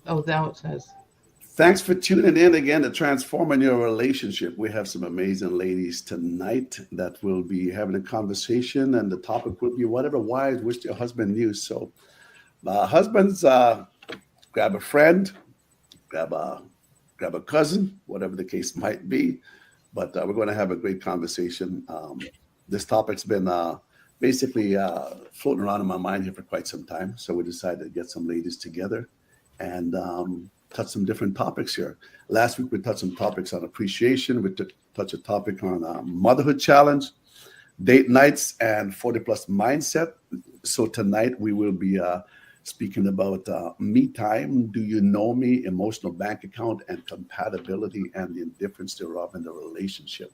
Oh, now it says. Thanks for tuning in again to Transforming Your Relationship. We have some amazing ladies tonight that will be having a conversation, and the topic will be whatever wives wish their husband knew. So, husbands, grab a friend, grab a grab a cousin, whatever the case might be. But we're going to have a great conversation. This topic's been basically floating around in my mind here for quite some time. So we decided to get some ladies together and touch some different topics here. Last week we touched some topics on appreciation. We touched a topic on motherhood challenge, date nights, and 40 plus mindset. So tonight we will be speaking about me time, do you know me, emotional bank account, and compatibility and the indifference thereof in the relationship.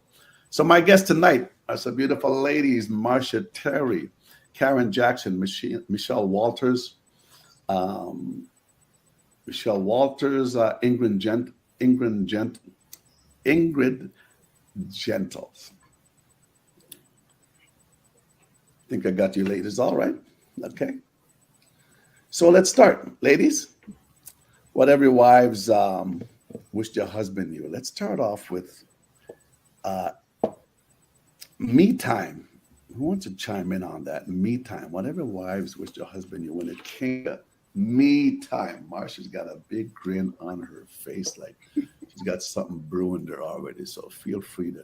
So my guests tonight are some beautiful ladies: Marcia Terry, Karen Jackson, Michelle Walters, um, Ingrid Ingrid Gentles. I think I got you ladies all right. Okay. So let's start. Ladies, what every wives wish their husband knew. Let's start off with uh, me time. Who wants to chime in on that? Me time. Whatever wives wish their husband knew when it came to me time. Marcia's got a big grin on her face, like she's got something brewing there already. So feel free to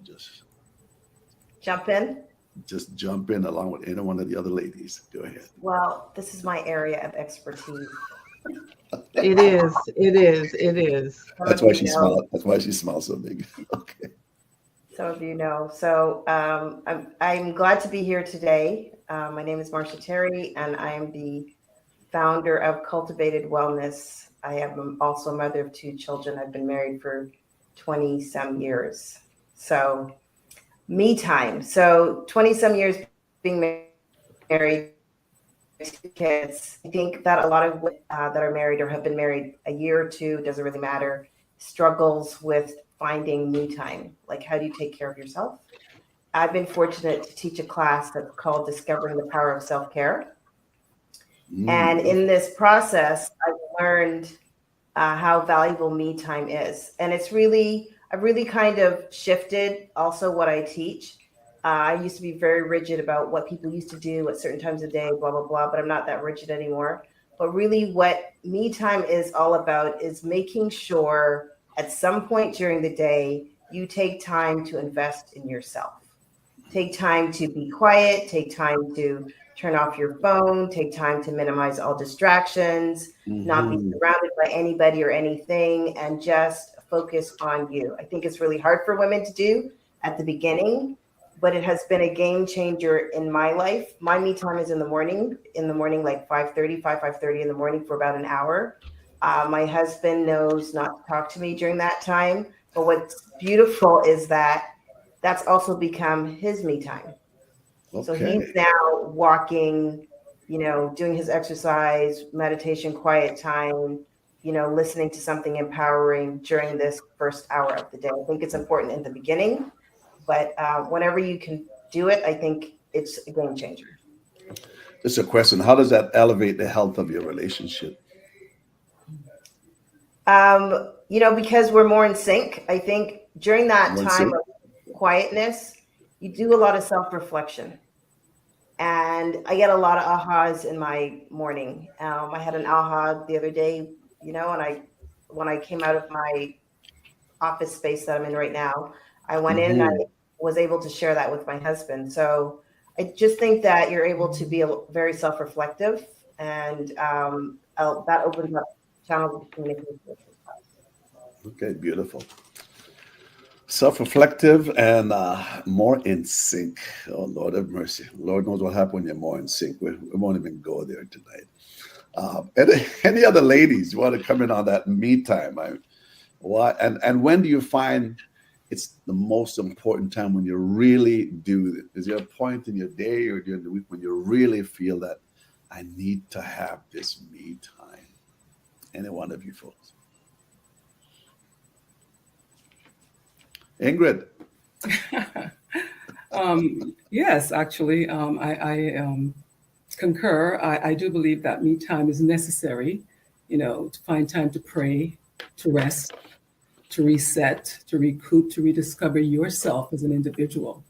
Jump in. just jump in along with any one of the other ladies. Go ahead. Well, this is my area of expertise. It is. It is. It is. Some That's of why you she know. smiled. That's why she smiles so big. Okay. Some of you know. So I'm glad to be here today. My name is Marcia Terry, and I am the founder of Cultivated Wellness. I am also a mother of two children. I've been married for 20 some years. So me time. So 20 some years being married, two kids. I think that a lot of women that are married or have been married a year or two, doesn't really matter, struggles with finding me time. Like, how do you take care of yourself? I've been fortunate to teach a class that's called Discovering the Power of Self Care. And in Beautiful. this process, I've learned how valuable me time is. And I've really kind of shifted also what I teach. I used to be very rigid about what people used to do at certain times of day, blah, blah, blah, but I'm not that rigid anymore. But really, what me time is all about is making sure at some point during the day, you take time to invest in yourself. Take time to be quiet, take time to turn off your phone, take time to minimize all distractions, not be Hmm. surrounded by anybody or anything, and just focus on you. I think it's really hard for women to do at the beginning, but it has been a game changer in my life. My me time is in the morning, like 5:30 in the morning for about an hour. My husband knows not to talk to me during that time. But what's beautiful is that that's also become his me time. So he's Okay. now walking, doing his exercise, meditation, quiet time, listening to something empowering during this first hour of the day. I think it's important in the beginning, but whenever you can do it, I think it's a game changer. Just a question. How does that elevate the health of your relationship? Because we're more in sync, I think during that One time sync? of quietness, you do a lot of self reflection. And I get a lot of ahas in my morning. I had an aha the other day, and when I came out of my office space that I'm in right now, I went in and I Hmm. was able to share that with my husband. So I just think that you're able to be very self-reflective, and that opens up channels of communication. Okay, beautiful. Self-reflective and more in sync. Oh, Lord have mercy. Lord knows what happened when you're more in sync. We won't even go there tonight. Any other ladies want to come in on that me time? Why and when do you find it's the most important time when you really do it? Is there a point in your day or during the week when you really feel that I need to have this me time? Any one of you folks? Ingrid. Yes, actually, I concur. I do believe that me time is necessary. to find time to pray, to rest, to reset, to recoup, to rediscover yourself as an individual.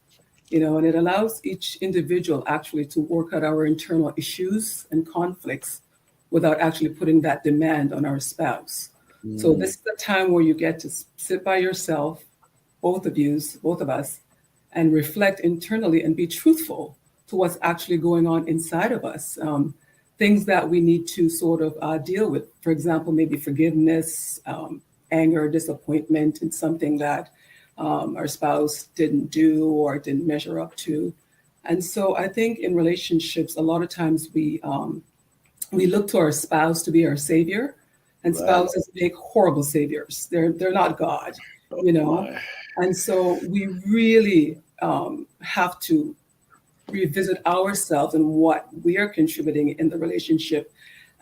And it allows each individual actually to work out our internal issues and conflicts without actually putting that demand on our spouse. So this is the time where you get to sit by yourself, both of us, and reflect internally and be truthful to what's actually going on inside of us. Things that we need to sort of deal with. For example, maybe forgiveness, anger, disappointment in something that our spouse didn't do or didn't measure up to. And so I think in relationships, a lot of times we look to our spouse to be our savior, and spouses make horrible saviors. They're not God, And so we really have to revisit ourselves and what we are contributing in the relationship,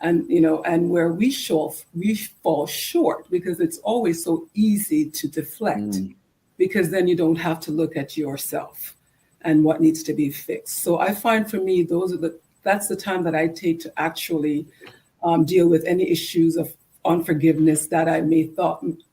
and where we fall short, because it's always so easy to deflect, because then you don't have to look at yourself and what needs to be fixed. So I find for me, that's the time that I take to actually deal with any issues of unforgiveness that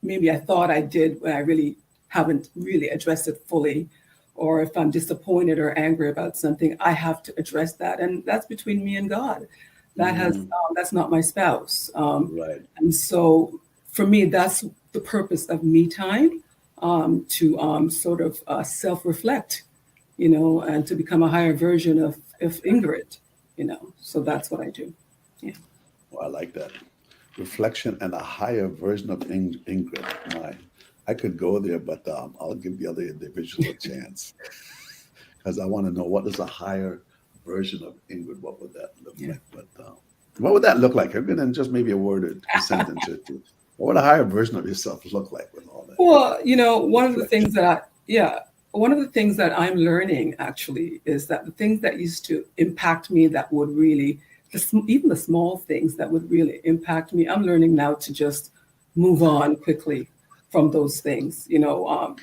maybe I thought I did when I really haven't really addressed it fully. Or if I'm disappointed or angry about something, I have to address that. And that's between me and God. That's not my spouse. And so for me, that's the purpose of me time, to sort of self-reflect, and to become a higher version of Ingrid, So that's what I do. Yeah. Well, I like that. Reflection and a higher version of Ingrid. I could go there, but I'll give the other individual a chance, because I want to know, what is a higher version of Ingrid? What would that look like? But what would that look like? I'm going to just maybe a word or a sentence or two. What would a higher version of yourself look like with all that? Well, one of the things that I'm learning actually is that the things that used to impact me, that would really, even the small things that would really impact me, I'm learning now to just move on quickly from those things,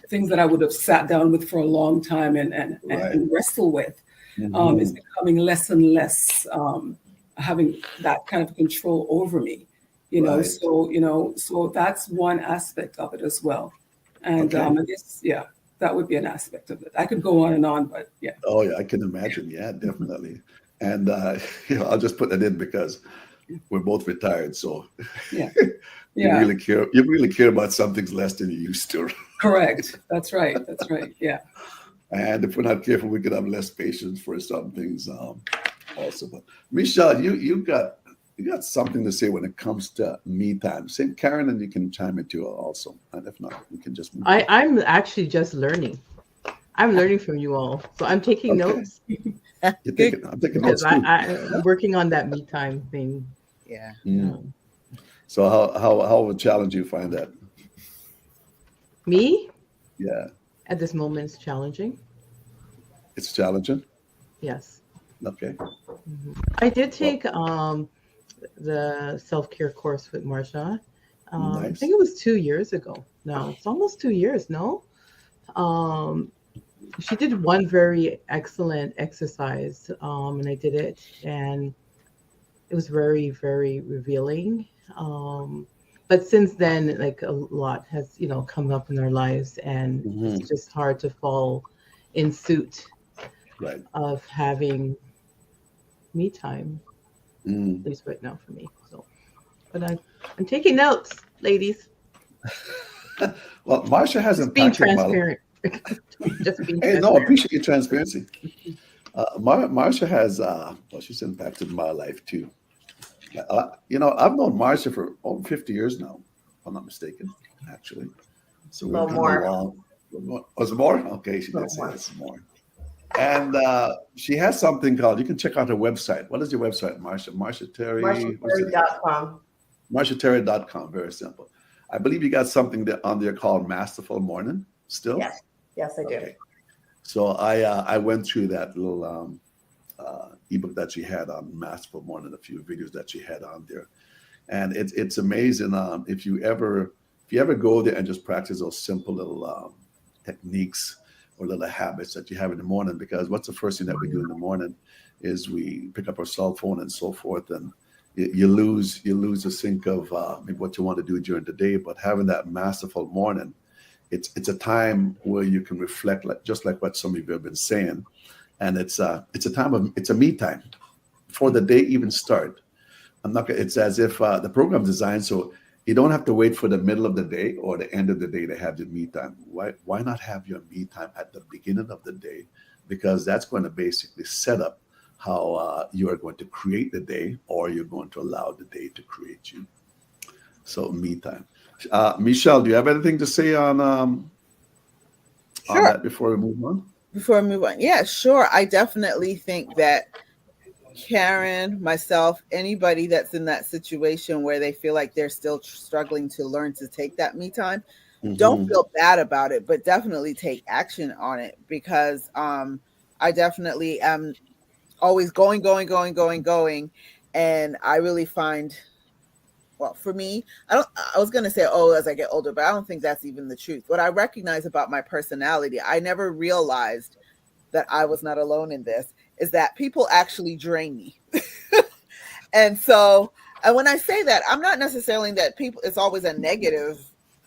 things that I would have sat down with for a long time and wrestle with, is becoming less and less, having that kind of control over me, so that's one aspect of it as well. And I guess, that would be an aspect of it. I could go on, but yeah. Oh yeah, I can imagine. Yeah, definitely. And I'll just put that in because we're both retired, so you really care about some things less than you used to. Correct. That's right. Yeah. And if we're not careful, we could have less patience for some things also. But Michelle, you got something to say when it comes to me time. Say, Karen, and you can chime in too also. And if not, we can just move on. I'm actually just learning. I'm learning from you all, so I'm taking notes. I'm taking notes too. I'm working on that me time thing. Yeah. So how of a challenge you find that? Me? Yeah. At this moment, it's challenging. It's challenging? Yes. Okay. I did take the self-care course with Marsha. Nice. I think it was 2 years ago. No, it's almost 2 years, no? She did one very excellent exercise, and I did it, and it was very, very revealing. But since then, like, a lot has, come up in our lives, and it's just hard to fall in suit of having me time, at least right now for me. So, but I'm taking notes, ladies. Well, Marsha has Just being impacted transparent. Just being Hey, transparent. no, I appreciate your transparency. Marsha has, she's impacted my life too. I've known Marsha for over 50 years now, if I'm not mistaken, actually. So No we've more. come along. Was it more? Okay, she did say it's more. And she has something called, you can check out her website. What is your website, Marsha? Marsha Terry. MarshaTerry.com. MarshaTerry.com, very simple. I believe you got something on there called Masterful Morning still? Yes, I do. Okay. So I went through that little ebook that she had on Masterful Morning, a few videos that she had on there, and it's amazing. If you ever go there and just practice those simple little techniques or little habits that you have in the morning, because what's the first thing that we do in the morning is we pick up our cell phone and so forth, and you lose a sync of maybe what you want to do during the day. But having that masterful morning, it's a time where you can reflect, like just like what some of you have been saying, and it's a me time before the day even start. It's as if the program designed so you don't have to wait for the middle of the day or the end of the day to have your me time. Why not have your me time at the beginning of the day? Because that's going to basically set up how you are going to create the day, or you're going to allow the day to create you. So me time. Michelle, do you have anything to say on Sure. that before we move on? Before I move on, yeah, sure. I definitely think that Karen, myself, anybody that's in that situation where they feel like they're still struggling to learn to take that me time, don't Mm-hmm. feel bad about it, but definitely take action on it, because I definitely am always going, and I really find, well, for me, I was going to say, oh, as I get older, but I don't think that's even the truth. What I recognize about my personality, I never realized that I was not alone in this, is that people actually drain me. And so, and when I say that, I'm not necessarily that people, it's always a negative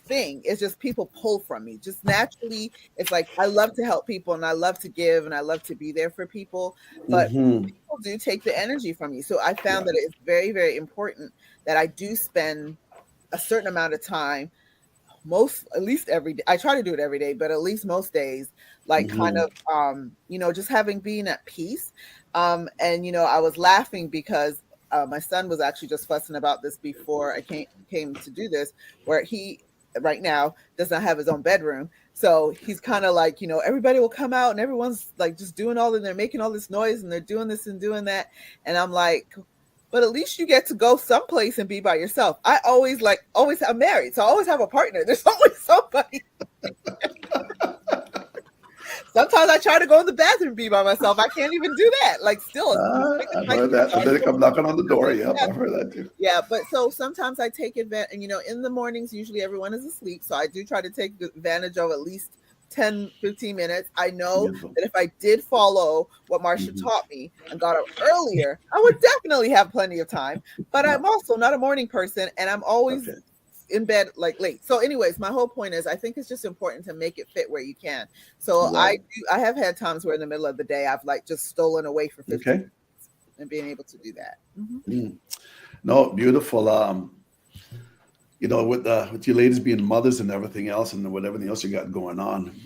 thing. It's just people pull from me just naturally. It's like, I love to help people and I love to give and I love to be there for people, but Mm-hmm. people do take the energy from you. So I found Right. that it's very, very important that I do spend a certain amount of time, at least every day. I try to do it every day, but at least most days, like kind Mm-hmm. of just having being at peace. And I was laughing because my son was actually just fussing about this before I came to do this, where he right now does not have his own bedroom. So he's kind of like, everybody will come out and everyone's like just doing they're making all this noise and they're doing this and doing that. And I'm like, but at least you get to go someplace and be by yourself. I always I'm married, so I always have a partner. There's always somebody. Sometimes I try to go in the bathroom and be by myself. I can't even do that. Like still, as quick as I've my heard kids that. And are, then they come knocking on the door. Yep, I've heard that too. yeah, but so sometimes I take advantage, and in the mornings, usually everyone is asleep. So I do try to take advantage of at least 10, 15 minutes. I know Beautiful. that if I did follow what Marcia Mm-hmm. taught me and got up earlier, I would definitely have plenty of time. But Yeah. I'm also not a morning person, and I'm always Okay. in bed like late. So, anyways, my whole point is I think it's just important to make it fit where you can. So Right. I have had times where in the middle of the day I've like just stolen away for 15 Okay. minutes and being able to do that. Mm. No, beautiful. With you ladies being mothers and everything else, and with everything else you got going on,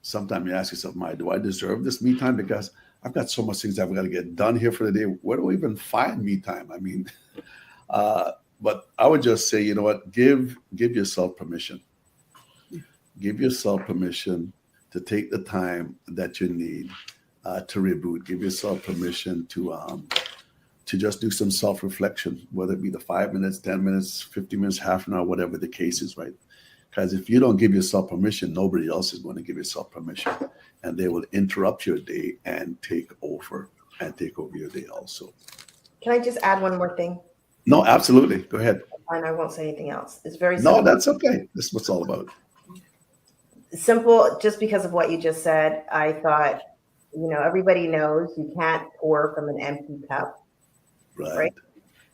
sometimes you ask yourself, do I deserve this me time? Because I've got so much things I've got to get done here for the day. Where do I even find me time? I mean, but I would just say, you know what? Give yourself permission. Give yourself permission to take the time that you need to reboot. Give yourself permission to just do some self-reflection, whether it be the 5 minutes, 10 minutes, 50 minutes, half an hour, whatever the case is, right? Because if you don't give yourself permission, nobody else is going to give yourself permission. And they will interrupt your day and take over your day also. Can I just add one more thing? No, absolutely. Go ahead. And I won't say anything else. It's very No, simple. that's okay. This is what it's all about. Simple, just because of what you just said. I thought, everybody knows you can't pour from an empty cup, Right.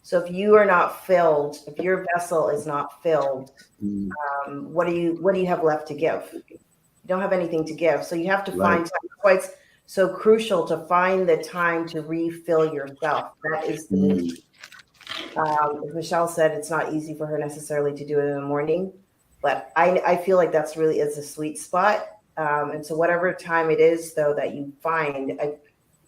So if you are not filled, if your vessel is not filled, Mm, what do you have left to give? You don't have anything to give. So you have to Right. find time. That's why it's so crucial to find the time to refill yourself. That is the mm, need. As Michelle said, it's not easy for her necessarily to do it in the morning, but I feel like that's really is a sweet spot. And so whatever time it is, though, that you find,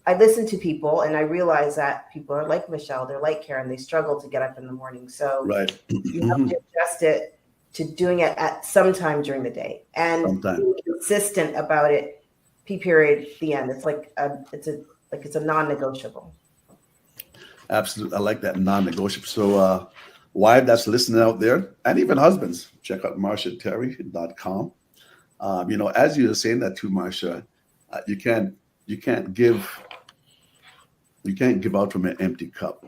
I listen to people and I realize that people are like Michelle, they're like Karen, they struggle to get up in the morning. So Right. you have to adjust it to doing it at some time during the day and Sometime. being consistent about it. P period, the end. It's like it's a non-negotiable. Absolutely. I like that non-negotiable. So wife that's listening out there, and even husbands, check out MarshaTerry.com. As you were saying that too, Marsha, you can't give out from an empty cup.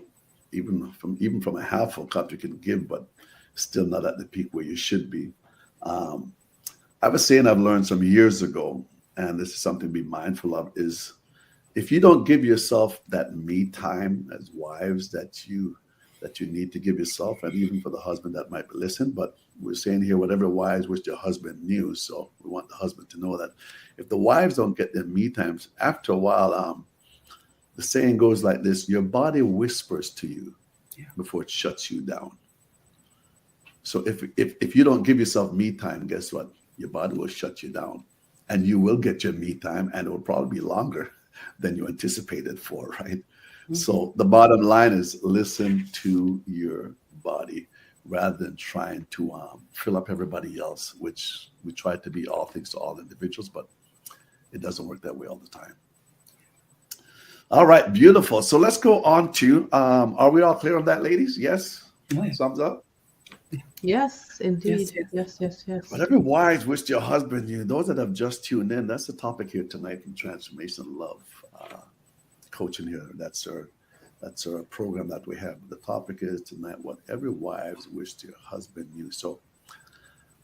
Even from a half full cup, you can give, but still not at the peak where you should be. I have a saying I've learned some years ago, and this is something to be mindful of, is if you don't give yourself that me time as wives that you need to give yourself, and even for the husband that might listen, but we're saying here, whatever wives wish their husband knew. So we want the husband to know that if the wives don't get their me times, after a while, the saying goes like this: your body whispers to you before it shuts you down. So if you don't give yourself me time, guess what? Your body will shut you down, and you will get your me time, and it will probably be longer than you anticipated for, right? Mm-hmm. So the bottom line is listen to your body rather than trying to fill up everybody else, which we try to be all things to all individuals, but it doesn't work that way all the time. All right, beautiful. So let's go on to, are we all clear on that, ladies? Yes? Thumbs up? Yes, indeed. Yes. Whatever wives wish your husband knew, those that have just tuned in, that's the topic here tonight from Transformation Love Coaching here. That's our program that we have. The topic is tonight, whatever wives wish your husband knew. So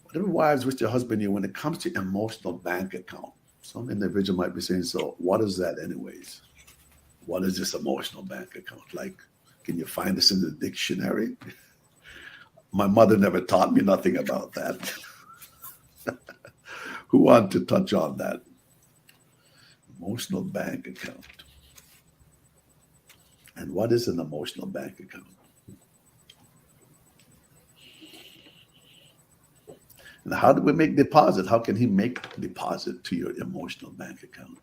whatever wives wish your husband knew when it comes to emotional bank account, some individual might be saying, so what is that anyways? What is this emotional bank account? Like, can you find this in the dictionary? My mother never taught me nothing about that. Who want to touch on that? Emotional bank account. And what is an emotional bank account? And how do we make deposit? How can he make deposit to your emotional bank account?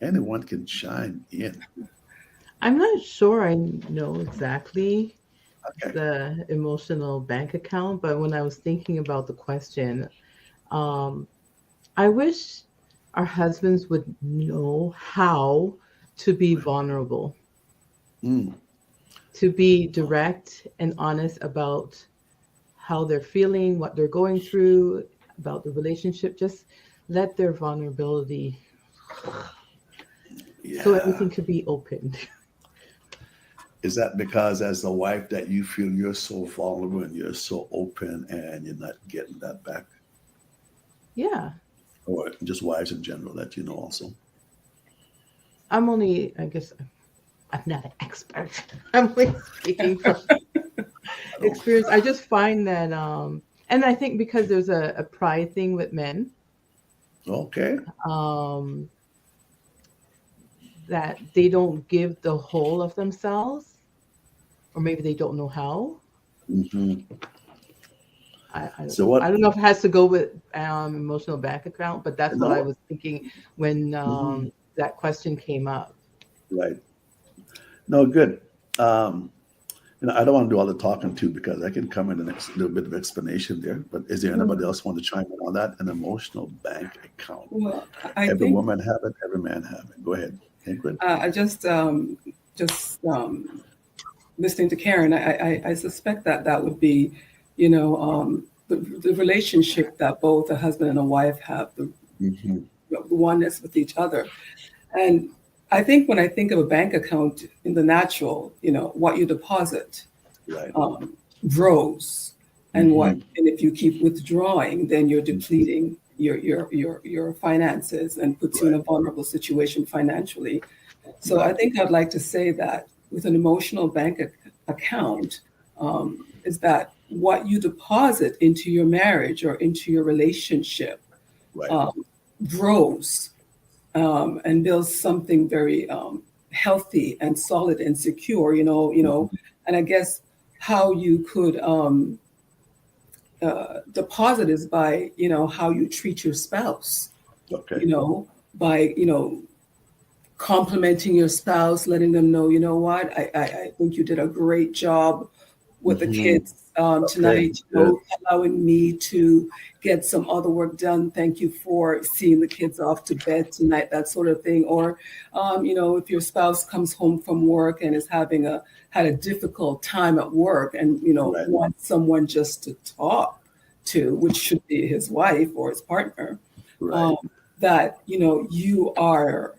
Anyone can chime in. I'm not sure I know exactly the emotional bank account, but when I was thinking about the question, I wish our husbands would know how to be vulnerable, to be direct and honest about how they're feeling, what they're going through, about the relationship. Just let their vulnerability, so everything could be opened. Is that because as a wife that you feel you're so vulnerable and you're so open and you're not getting that back? Yeah. Or just wives in general that you know also? I'm only, I guess, I'm not an expert. I'm only speaking from experience. I just find that, and I think because there's a pride thing with men. Okay. That they don't give the whole of themselves, or maybe they don't know how. Mm-hmm. I don't know if it has to go with emotional bank account, but that's what I was thinking when that question came up. Right. No, good. I don't want to do all the talking too, because I can come in and do a bit of explanation there. But is there anybody else want to chime in on that? An emotional bank account. Well, every woman have it, every man have it. Go ahead, Ingrid. I just listening to Karen, I suspect that would be, the relationship that both a husband and a wife have, the oneness with each other. And I think when I think of a bank account in the natural, what you deposit grows, and and if you keep withdrawing, then you're depleting your finances and puts you in a vulnerable situation financially. So I think I'd like to say that with an emotional bank account is that what you deposit into your marriage or into your relationship grows and builds something very healthy and solid and secure. And I guess how you could deposit is by how you treat your spouse. Okay. By complimenting your spouse, letting them know, what, I think you did a great job with the kids tonight, allowing me to get some other work done. Thank you for seeing the kids off to bed tonight, that sort of thing. Or, if your spouse comes home from work and is had a difficult time at work and, wants someone just to talk to, which should be his wife or his partner, that, you are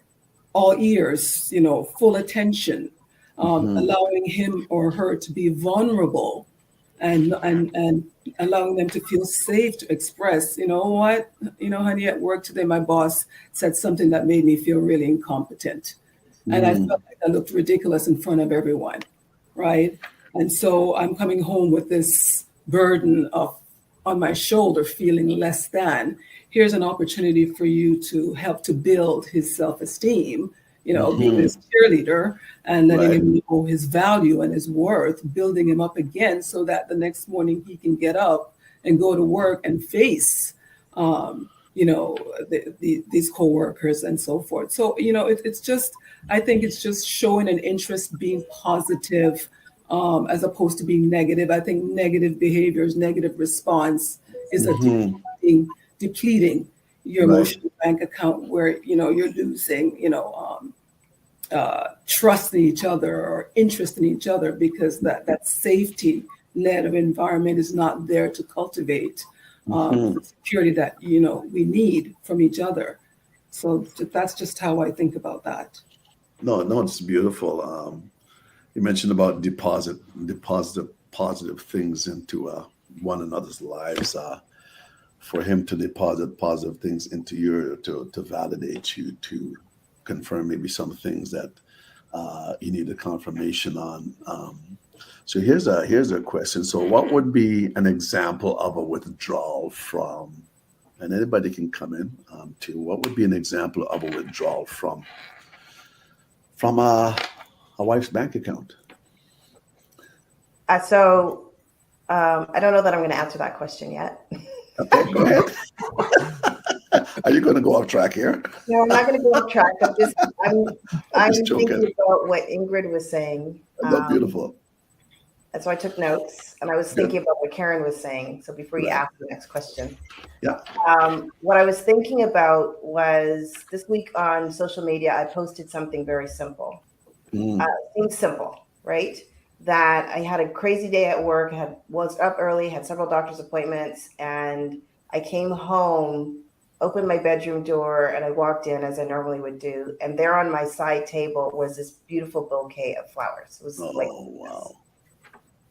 all ears, full attention, allowing him or her to be vulnerable and allowing them to feel safe to express, you know what, honey, at work today, my boss said something that made me feel really incompetent. And I Mm. felt like I looked ridiculous in front of everyone, right? And so I'm coming home with this burden of on my shoulder, feeling less than. Here's an opportunity for you to help to build his self-esteem, being Mhm. this cheerleader and letting Right. him know his value and his worth, building him up again so that the next morning he can get up and go to work and face these coworkers and so forth. So, it's just, I think it's just showing an interest, being positive, as opposed to being negative. I think negative behaviors, negative response is a Mhm. depleting your Right. emotional bank account where, you're losing, trust in each other or interest in each other because that safety net of environment is not there to cultivate Mhm. the security that we need from each other. So that's just how I think about that. No, no, it's beautiful. You mentioned about deposit positive things into one another's lives. For him to deposit positive things into your to validate you, to confirm maybe some things that you need a confirmation on. So here's a question. So what would be an example of a withdrawal from? And anybody can come in to what would be an example of a withdrawal from a wife's bank account? I don't know that I'm going to answer that question yet. Okay, go ahead. Are you going to go off track here? No, I'm not going to go off track. I'm I'm just joking. thinking about what Ingrid was saying. That's beautiful. And so I took notes, and I was Good. thinking about what Karen was saying. So before you Right. ask the next question, Yeah. what I was thinking about was this week on social media, I posted something very simple. Mm. Seems simple, right? That I had a crazy day at work. I was up early, had several doctor's appointments, and I came home, opened my bedroom door, and I walked in as I normally would do. And there on my side table was this beautiful bouquet of flowers. It was like Oh, wow.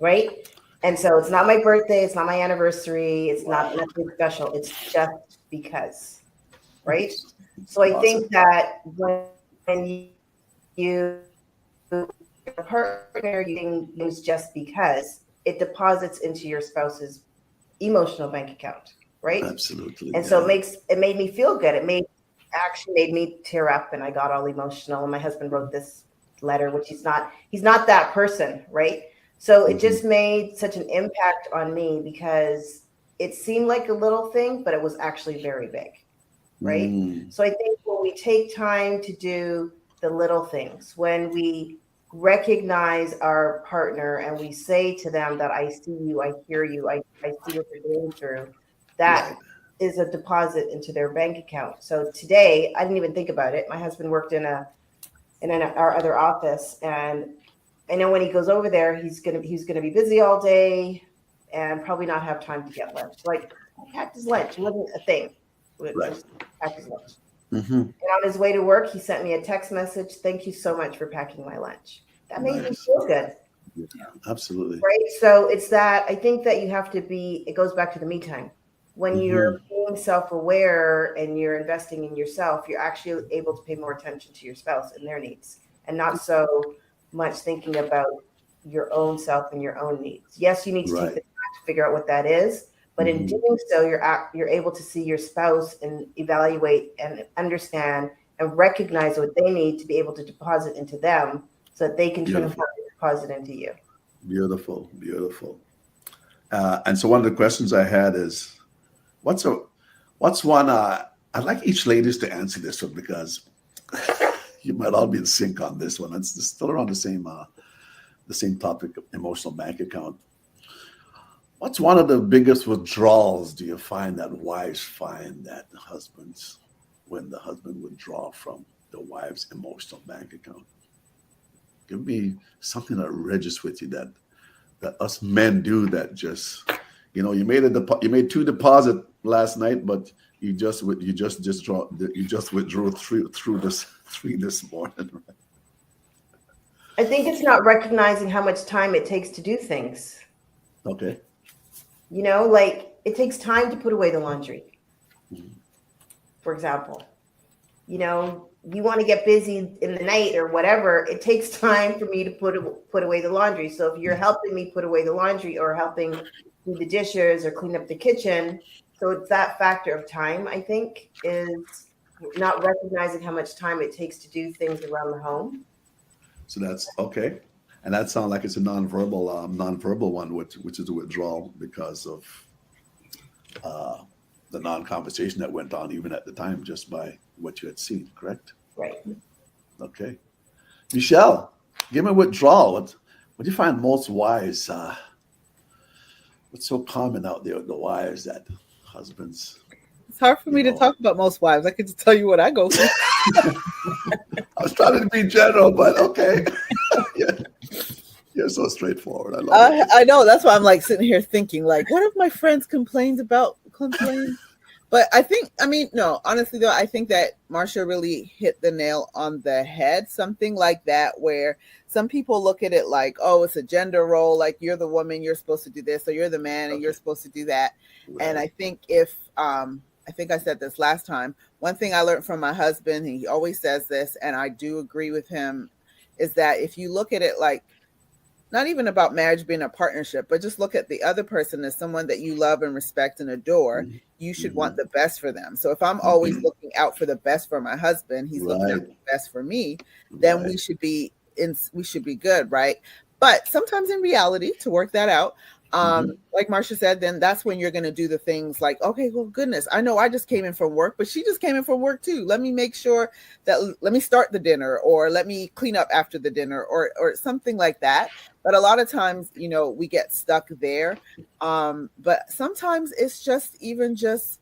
right? And so it's not my birthday, it's not my anniversary, it's not Wow. nothing special. It's just because, right? So I Awesome. think that when you your partner using use just because, it deposits into your spouse's emotional bank account, right? Absolutely. And so Yeah. it made me feel good. Actually made me tear up, and I got all emotional. And my husband wrote this letter, which he's not that person, right? So it just made such an impact on me because it seemed like a little thing, but it was actually very big, right? Mm. So I think when we take time to do the little things, when we recognize our partner and we say to them that I see you, I hear you, I see what you're going through, that Right. is a deposit into their bank account. So today, I didn't even think about it. My husband worked in our other office, and I know when he goes over there, he's gonna be busy all day and probably not have time to get lunch. Like, I packed his lunch. It wasn't a thing. Right. Just packed his lunch. Mm-hmm. And on his way to work, he sent me a text message. Thank you so much for packing my lunch. That made me Nice. feel good. Yeah, absolutely. Right. So it's that I think that you have to be, it goes back to the me time. When you're being self-aware and you're investing in yourself, you're actually able to pay more attention to your spouse and their needs and not so much thinking about your own self and your own needs. Yes, you need to take Right. the time to figure out what that is, but in doing so, you're able to see your spouse and evaluate and understand and recognize what they need to be able to deposit into them so that they can turn around and deposit into you. Beautiful. Beautiful. And so one of the questions I had is, what's one? I'd like each ladies to answer this one because you might all be in sync on this one. It's still around the same topic, emotional bank account. What's one of the biggest withdrawals do you find that wives find that husbands, when the husband withdraw from the wife's emotional bank account? Give me something that registers with you that us men do that just, you made two deposit last night, but you just withdrew three this morning. I think it's not recognizing how much time it takes to do things. Okay. You know, like it takes time to put away the laundry, Mhm. for example. You know, you want to get busy in the night or whatever, it takes time for me to put away the laundry. So if you're helping me put away the laundry or helping do the dishes or clean up the kitchen, so it's that factor of time, I think, is not recognizing how much time it takes to do things around the home. So that's okay. And that sounds like it's a nonverbal one, which is a withdrawal because of uh, the non-conversation that went on even at the time, just by what you had seen. Correct? Right. Okay. Michelle, give me a withdrawal. What do you find most wise? What's so common out there with the wives that husbands, It's hard for you me to know? talk about most wives. I could just tell you what I go through. I was trying to be general, but okay. Yeah, you're so straightforward. I love it. I know that's why I'm like sitting here thinking, like, what have my friends complained? But I think, I mean, no, honestly though, I think that Marsha really hit the nail on the head. Something like that, where some people look at it like, oh, it's a gender role, like you're the woman, you're supposed to do this, or you're the man and you're Okay. supposed to do that. And Right. I think if I think I said this last time, one thing I learned from my husband, and he always says this, and I do agree with him, is that if you look at it like not even about marriage being a partnership, but just look at the other person as someone that you love and respect and adore. You should Mm-hmm. want the best for them. So if I'm always Mm-hmm. looking out for the best for my husband, he's looking out Right. for the best for me, then Right. we should be good, right? But sometimes in reality, to work that out, Mm-hmm. like Marcia said, then that's when you're going to do the things like, okay, well, goodness, I know I just came in from work, but she just came in from work too. Let me make sure that let me start the dinner, or let me clean up after the dinner, or something like that. But a lot of times, we get stuck there. But sometimes it's just even just,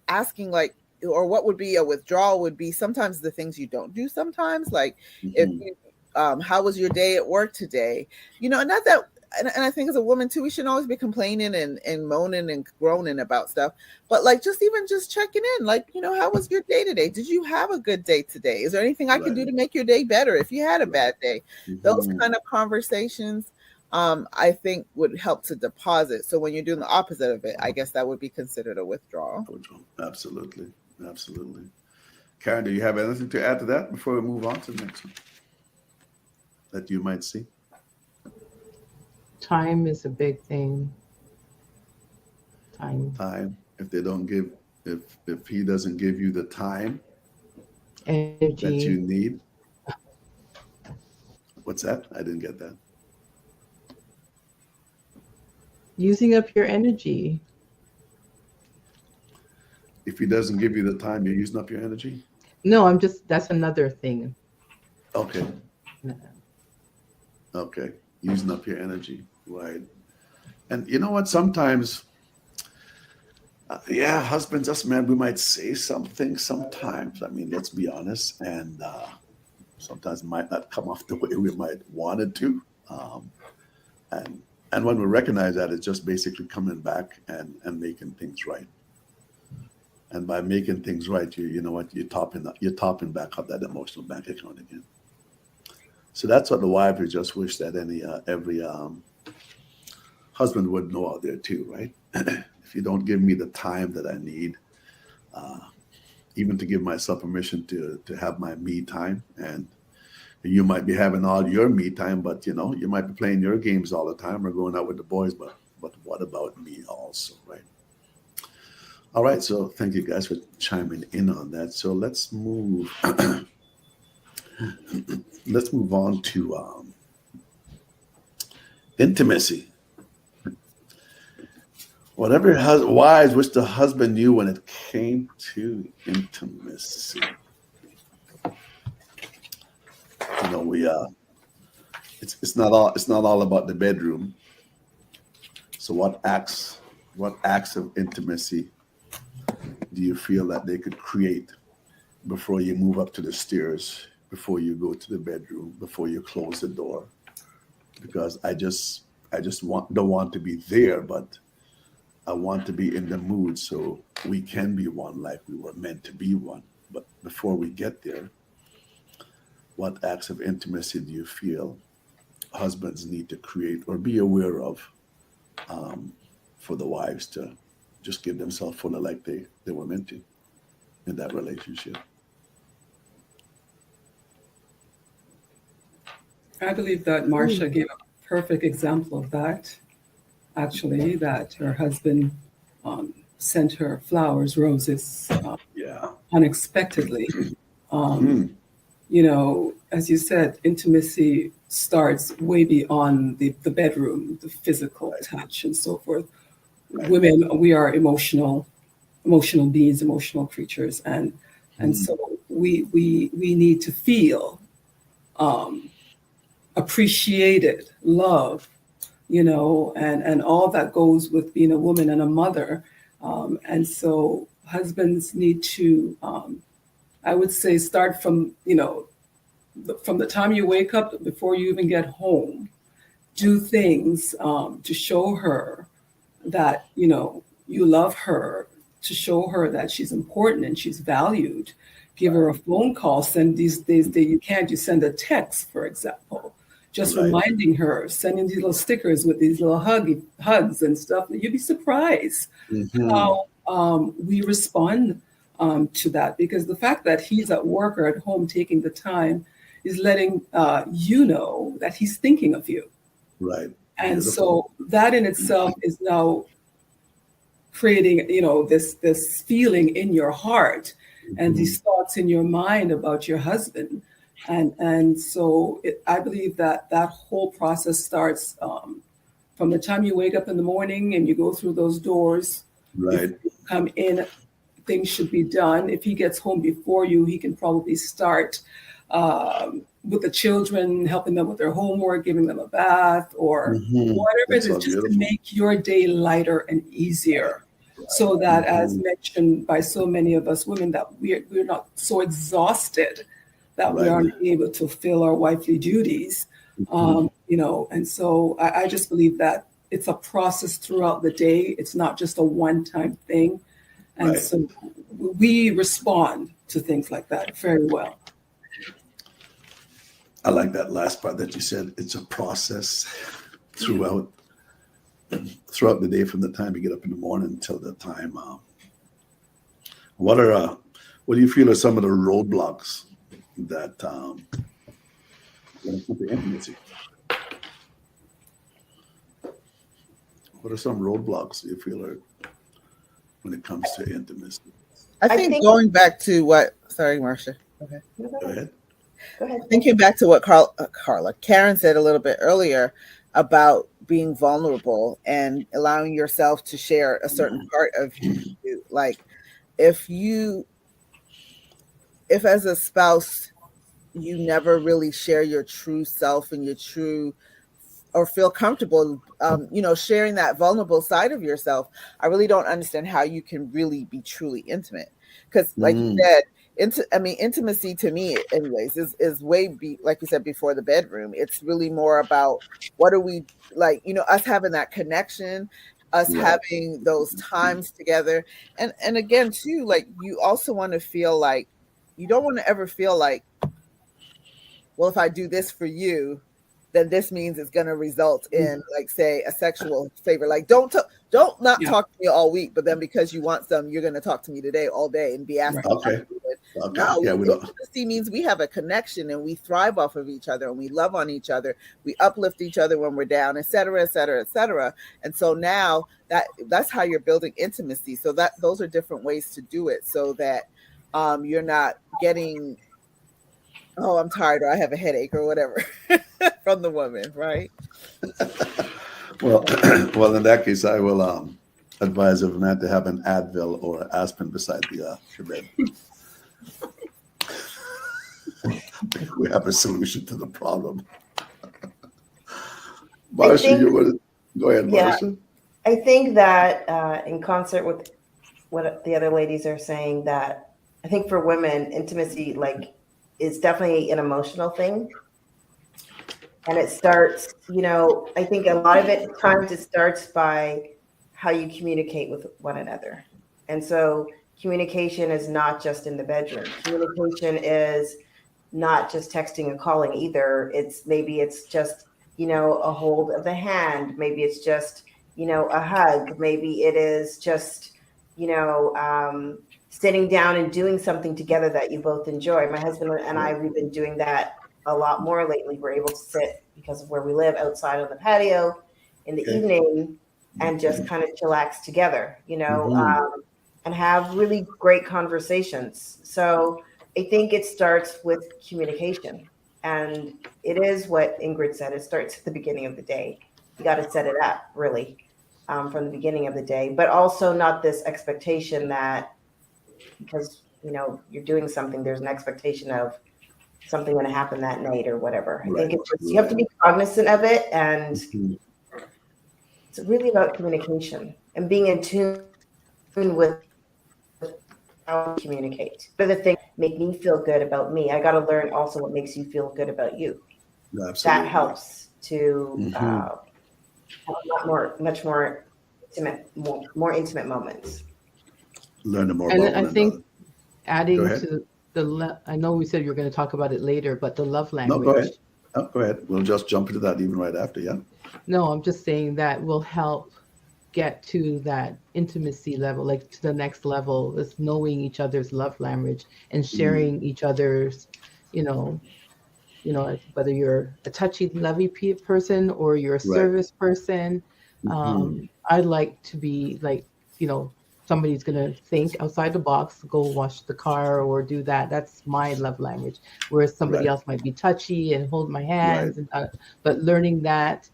asking like, or what would be a withdrawal would be sometimes the things you don't do sometimes. Like if Mm-hmm. you, how was your day at work today? And not that, and I think as a woman too, we shouldn't always be complaining and moaning and groaning about stuff, but like just even just checking in, like, how was your day today? Did you have a good day today? Is there anything I could do Right. to make your day better if you had a Right. bad day? Those Mm-hmm. kind of conversations, I think would help to deposit. So when you're doing the opposite of it, I guess that would be considered a withdrawal. Absolutely. Absolutely. Karen, do you have anything to add to that before we move on to the next one that you might see? Time is a big thing. Time, Time. If he doesn't give you the time that you energy, need, what's that? I didn't get that. using up your energy. If he doesn't give you the time, you're using up your energy. No, that's another thing. Okay. No. Okay. Using up your energy. Right. And you know what? Sometimes, yeah, husbands, us men, we might say something sometimes. I mean, let's be honest. And sometimes it might not come off the way we might want it to. And and when we recognize that, it's just basically coming back and making things right. And by making things right, you know what, you're topping back up that emotional bank account again. So that's what the wife would just wish that every husband would know out there too, right? If you don't give me the time that I need, uh, even to give myself permission to have my me time, and you might be having all your me time, but you might be playing your games all the time or going out with the boys, but what about me also, right? All right, so thank you guys for chiming in on that. So let's move on to intimacy. Whatever wives wish the husband knew when it came to intimacy. We it's not all about the bedroom. So what acts of intimacy do you feel that they could create before you move up to the stairs, before you go to the bedroom, before you close the door? Because I just don't want to be there, but I want to be in the mood so we can be one like we were meant to be one. But before we get there, what acts of intimacy do you feel husbands need to create or be aware of for the wives to just give themselves fully like they were meant to in that relationship. I believe that Marcia gave a perfect example of that, actually, that her husband sent her flowers, roses, Yeah. unexpectedly. Um, Mm, as you said, intimacy starts way beyond the bedroom, the physical right, touch and so forth. right. Women, we are emotional beings, emotional creatures, and Mm, so we need to feel um, appreciated, love, and all that goes with being a woman and a mother. And so husbands need to, I would say, start from, from the time you wake up before you even get home, do things to show her that, you love her, to show her that she's important and she's valued. Give her a phone call. Send these days that you can't, you send a text, for example, just right. reminding her, sending these little stickers with these little hugs and stuff. You'd be surprised Hmm. how we respond to that, because the fact that he's at work or at home taking the time is letting you know that he's thinking of you. Right. And Beautiful. so that in itself is now creating, this feeling in your heart and Hmm. these thoughts in your mind about your husband. And so I believe that that whole process starts from the time you wake up in the morning and you go through those doors. Before Right. you come in, things should be done. If he gets home before you, he can probably start with the children, helping them with their homework, giving them a bath, or Hmm. whatever it That's is, so just to beautiful. make your day lighter and Right. easier. Right. So that, as Hmm. mentioned by so many of us women, that we're not so exhausted that we Right. aren't able to fill our wifely duties. Hmm. And so I just believe that it's a process throughout the day. It's not just a one-time thing. And Right. so we respond to things like that very well. I like that last part that you said. It's a process Yeah. throughout the day, from the time you get up in the morning until the time. What are what do you feel are some of the roadblocks that when it comes to intimacy? What are some roadblocks you feel are when it comes to intimacy? I I think think, going back to what, sorry, Marcia. Okay. Go ahead. go ahead. Thinking back to what Karen said a little bit earlier about being vulnerable and allowing yourself to share a certain part of you. Like if you, if as a spouse, you never really share your true self and your true or feel comfortable sharing that vulnerable side of yourself, I really don't understand how you can really be truly intimate, because like you Mm, said, intimacy to me anyways is like you said, before the bedroom. It's really more about what are we, like, us having that connection, us right. having those times together. And again too, like, you also want to feel like, you don't want to ever feel like, well, if I do this for you, then this means it's going to result in, like, say, a sexual favor. Like, don't not Yeah. talk to me all week, but then because you want some, you're going to talk to me today all day and be Right. asking how Okay. I'm doing. Okay. No, Yeah, we don't. intimacy means we have a connection and we thrive off of each other and we love on each other. We uplift each other when we're down, et cetera, et cetera, et cetera. And so now that's how you're building intimacy. So that those are different ways to do it, so that you're not getting, oh, I'm tired, or I have a headache, or whatever, from the woman, right? Well, well, in that case, I will advise of a man to have an Advil or aspirin beside the bed. We have a solution to the problem. I Marsha, think, you want to go ahead, yeah, Marsha? I think that in concert with what the other ladies are saying, that I think for women, intimacy, like, is definitely an emotional thing. And it starts, I think a lot of it times it starts by how you communicate with one another. And so communication is not just in the bedroom. Communication is not just texting and calling either. Maybe it's just, a hold of the hand. Maybe it's just, a hug. Maybe it is just, sitting down and doing something together that you both enjoy. My husband and I, we've been doing that a lot more lately. We're able to sit, because of where we live, outside on the patio in the evening and just kind of chillax together, and have really great conversations. So I think it starts with communication. And it is what Ingrid said, it starts at the beginning of the day. You got to set it up, really, from the beginning of the day, but also not this expectation that because, you're doing something, there's an expectation of something going to happen that night or whatever. I think it's just, you have to be cognizant of it. And it's really about communication and being in tune with how we communicate. But the thing make me feel good about me, I got to learn also what makes you feel good about you. Absolutely. That helps to have much more intimate, more intimate moments. Learning more And about I one think another. adding Go ahead. to I know we said you were going to talk about it later, but the love No, language. go ahead. Oh, go ahead. We'll just jump into that even right after. Yeah. No, I'm just saying that will help get to that intimacy level, like to the next level, is knowing each other's love language and sharing each other's, you know, whether you're a touchy, lovey person or you're a Right. service person. I'd like to be like, somebody's gonna think outside the box, go wash the car or do that. That's my love language. Whereas somebody Right. else might be touchy and hold my Right. hands, but learning that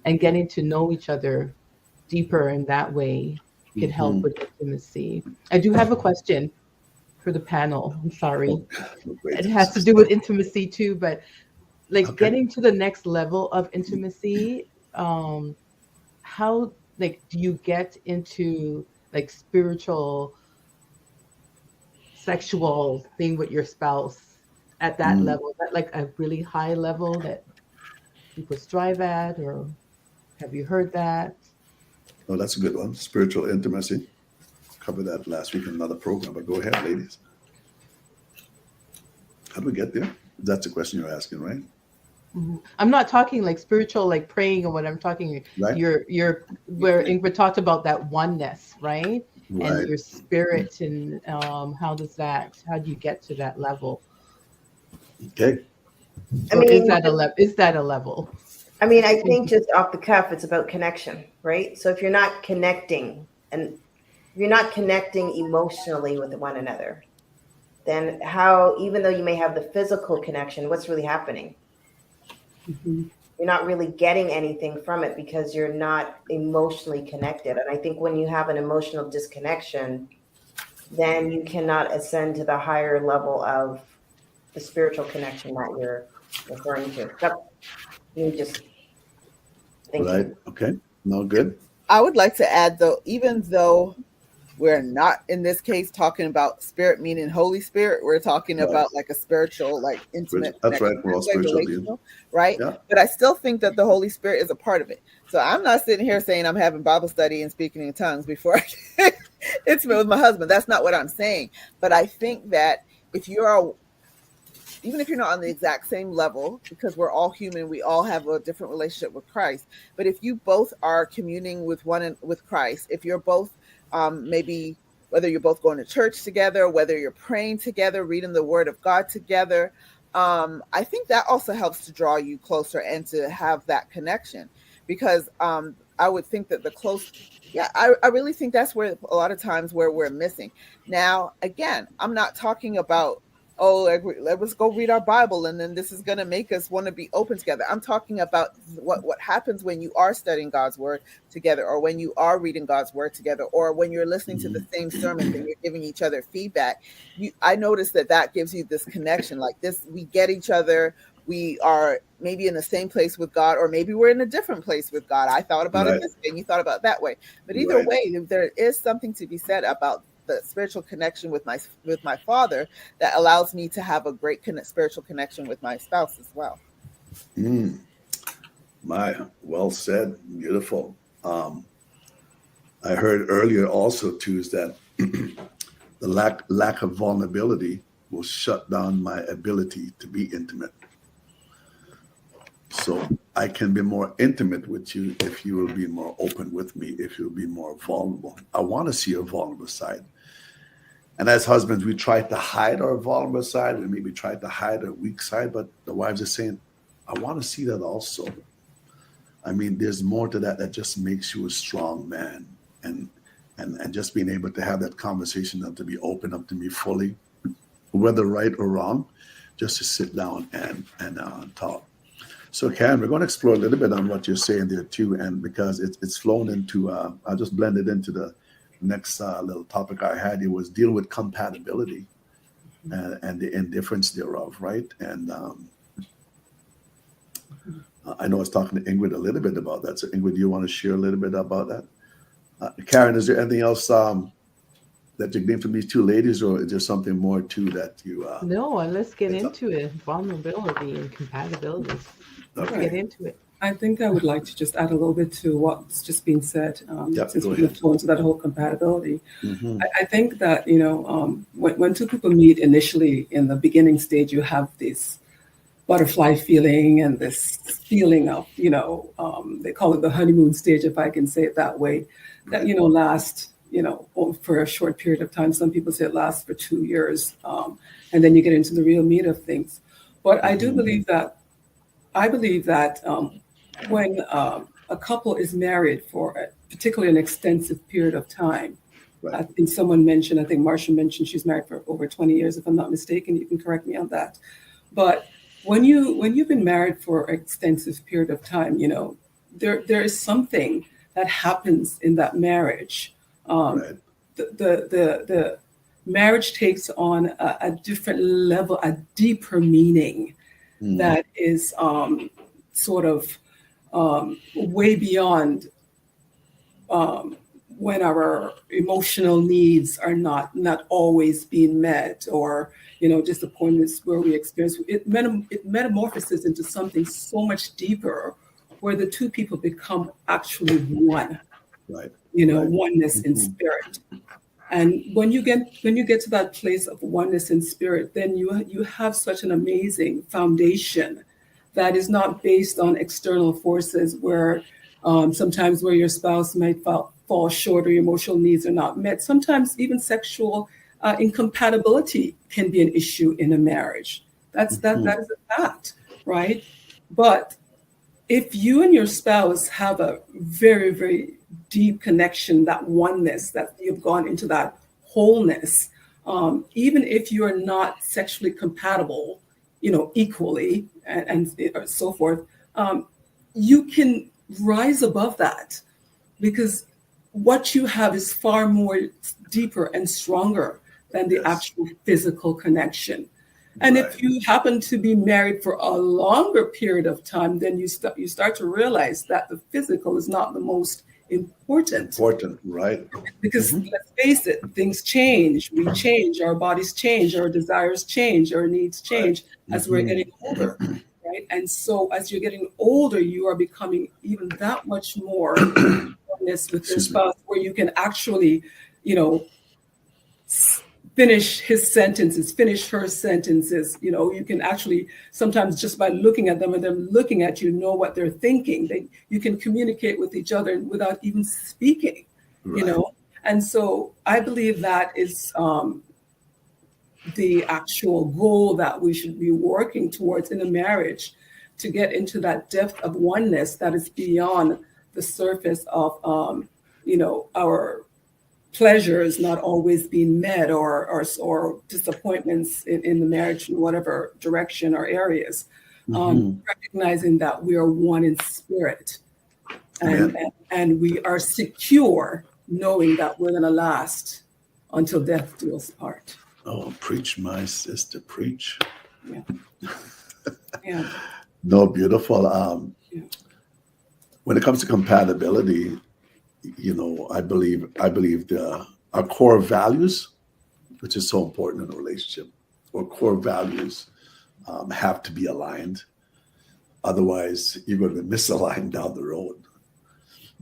and getting to know each other deeper in that way could help with intimacy. I do have a question for the panel. I'm sorry. Oh, great. It has to do with intimacy too, but like Okay. getting to the next level of intimacy, how like do you get into like spiritual sexual thing with your spouse at that level? Is that like a really high level that people strive at, or have you heard that? Oh, that's a good one. Spiritual intimacy. Covered that last week in another program, but go ahead, ladies. How do we get there? That's the question you're asking, right? I'm not talking like spiritual, like praying or what. I'm talking Right. your where Ingrid talked about that oneness, right? And Right. your spirit, and how do you get to that level? Okay. I Or is mean, that a level? Is that a level? I think just off the cuff, it's about connection, right? So if you're not connecting and you're not connecting emotionally with one another, then how, even though you may have the physical connection, what's really happening? You're not really getting anything from it because you're not emotionally connected. And I think when you have an emotional disconnection, then you cannot ascend to the higher level of the spiritual connection that you're referring to. That's me just thinking. Right. Okay. No, good. I would like to add though, even though we're not in this case talking about spirit meaning Holy Spirit, we're talking Right. about like a spiritual, like intimate That's connection, right. We're all that way, spiritual beings. relational, right? Yeah. But I still think that the Holy Spirit is a part of it. So I'm not sitting here saying I'm having Bible study and speaking in tongues before I get intimate with my husband. That's not what I'm saying. But I think that if you're even if you're not on the exact same level, because we're all human, we all have a different relationship with Christ. But if you both are communing with with Christ, if you're both maybe whether you're both going to church together, whether you're praying together, reading the Word of God together, I think that also helps to draw you closer and to have that connection. Because I would think that I really think that's where a lot of times where we're missing. Now, again, I'm not talking about, oh, let's go read our Bible and then this is going to make us want to be open together. I'm talking about what happens when you are studying God's word together, or when you are reading God's word together, or when you're listening to the same sermons and you're giving each other feedback. I notice that gives you this connection, like this, we get each other. We are maybe in the same place with God, or maybe we're in a different place with God. I thought about it Right. this way and you thought about that way. But either Right. way, there is something to be said about the spiritual connection with my father that allows me to have a great spiritual connection with my spouse as well. My, well said. Beautiful. I heard earlier also too is that the lack of vulnerability will shut down my ability to be intimate. So I can be more intimate with you if you will be more open with me, if you'll be more vulnerable. I want to see your vulnerable side. And as husbands, we try to hide our vulnerable side. We maybe try to hide our weak side, but the wives are saying, I want to see that also. I mean, there's more to that just makes you a strong man. And just being able to have that conversation and to be open up to me fully, whether right or wrong, just to sit down and talk. So, Karen, we're going to explore a little bit on what you're saying there too, and because it's flown into, I just blended into the next little topic I had. It was deal with compatibility and the indifference thereof, right? And I know I was talking to Ingrid a little bit about that. So, Ingrid, do you want to share a little bit about that? Karen, is there anything else that you gleaned from these two ladies, or is there something more too that you? No, and let's get into it. Vulnerability and compatibility. Let's Okay. get into it. I think I would like to just add a little bit to what's just been said, since go we ahead. flow into that whole compatibility. Mm-hmm. I think that, when two people meet initially in the beginning stage, you have this butterfly feeling and this feeling of, they call it the honeymoon stage, if I can say it that way, that, Right. lasts, for a short period of time. Some people say it lasts for 2 years. And then you get into the real meat of things. But I do believe that, when a couple is married for particularly an extensive period of time, Right. I think Marcia mentioned she's married for over 20 years, if I'm not mistaken. You can correct me on that. But when you've been married for an extensive period of time, there is something that happens in that marriage. Right. The marriage takes on a different level, a deeper meaning that is sort of way beyond when our emotional needs are not always being met, or disappointments where we experience it. It metamorphoses into something so much deeper, where the two people become actually one. Right. Oneness in spirit. And when you get to that place of oneness in spirit, then you have such an amazing foundation that is not based on external forces, where sometimes where your spouse might fall short or your emotional needs are not met. Sometimes even sexual incompatibility can be an issue in a marriage. That is a fact, right? But if you and your spouse have a very, very deep connection, that oneness, that you've gone into that wholeness, even if you're not sexually compatible, equally and so forth, you can rise above that, because what you have is far more deeper and stronger than the actual physical connection. And if you happen to be married for a longer period of time, then you start to realize that the physical is not the most important. Right. Because let's face it, things change. We change, our bodies change, our desires change, our needs change as we're getting older, right? And so as you're getting older, you are becoming even that much more honest with your spouse, where you can actually, finish his sentences, finish her sentences. You can actually sometimes, just by looking at them and them looking at you, know what they're thinking. You can communicate with each other without even speaking, And so I believe that is the actual goal that we should be working towards in a marriage, to get into that depth of oneness that is beyond the surface of, our pleasures not always being met, or disappointments in the marriage in whatever direction or areas, recognizing that we are one in spirit, and we are secure knowing that we're going to last until death do us part. Oh, preach, my sister, preach. Yeah. No, beautiful. When it comes to compatibility, I believe our core values, which is so important in a relationship, or core values have to be aligned. Otherwise, you're going to be misaligned down the road.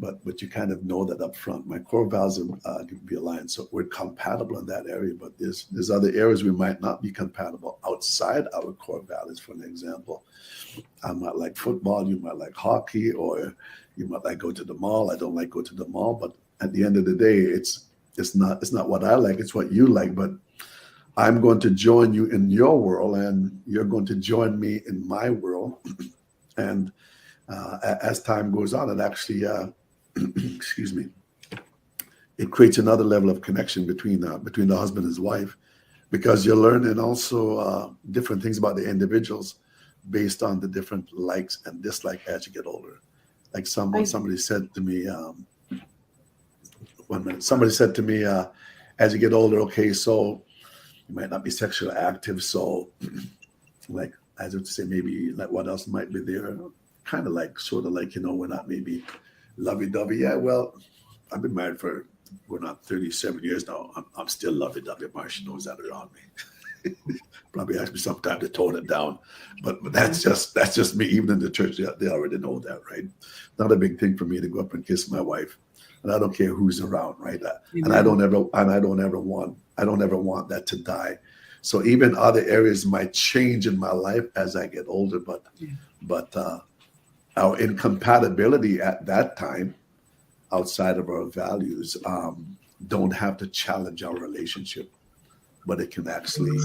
but you kind of know that up front. My core values can be aligned, so we're compatible in that area. But there's other areas we might not be compatible outside our core values. For an example, I might like football, you might like hockey, or you might like go to the mall. I don't like go to the mall, but at the end of the day, it's not what I like, it's what you like. But I'm going to join you in your world, and you're going to join me in my world. And as time goes on, it actually, excuse me, it creates another level of connection between the husband and his wife, because you're learning also different things about the individuals based on the different likes and dislikes as you get older. Like somebody said to me, one minute, somebody said to me, as you get older, okay, so you might not be sexually active, so like, as if to say, maybe like what else might be there, kind of like, sort of like, we're not maybe lovey-dovey. Yeah, well, I've been married for, we're not 37 years now. I'm still lovey-dovey. Marcia knows that around me. Probably ask me sometime to tone it down, but that's just me. Even in the church, they already know that, right? Not a big thing for me to go up and kiss my wife, and I don't care who's around, right? And I don't ever want that to die. So even other areas might change in my life as I get older, but our incompatibility at that time, outside of our values, don't have to challenge our relationship, but it can actually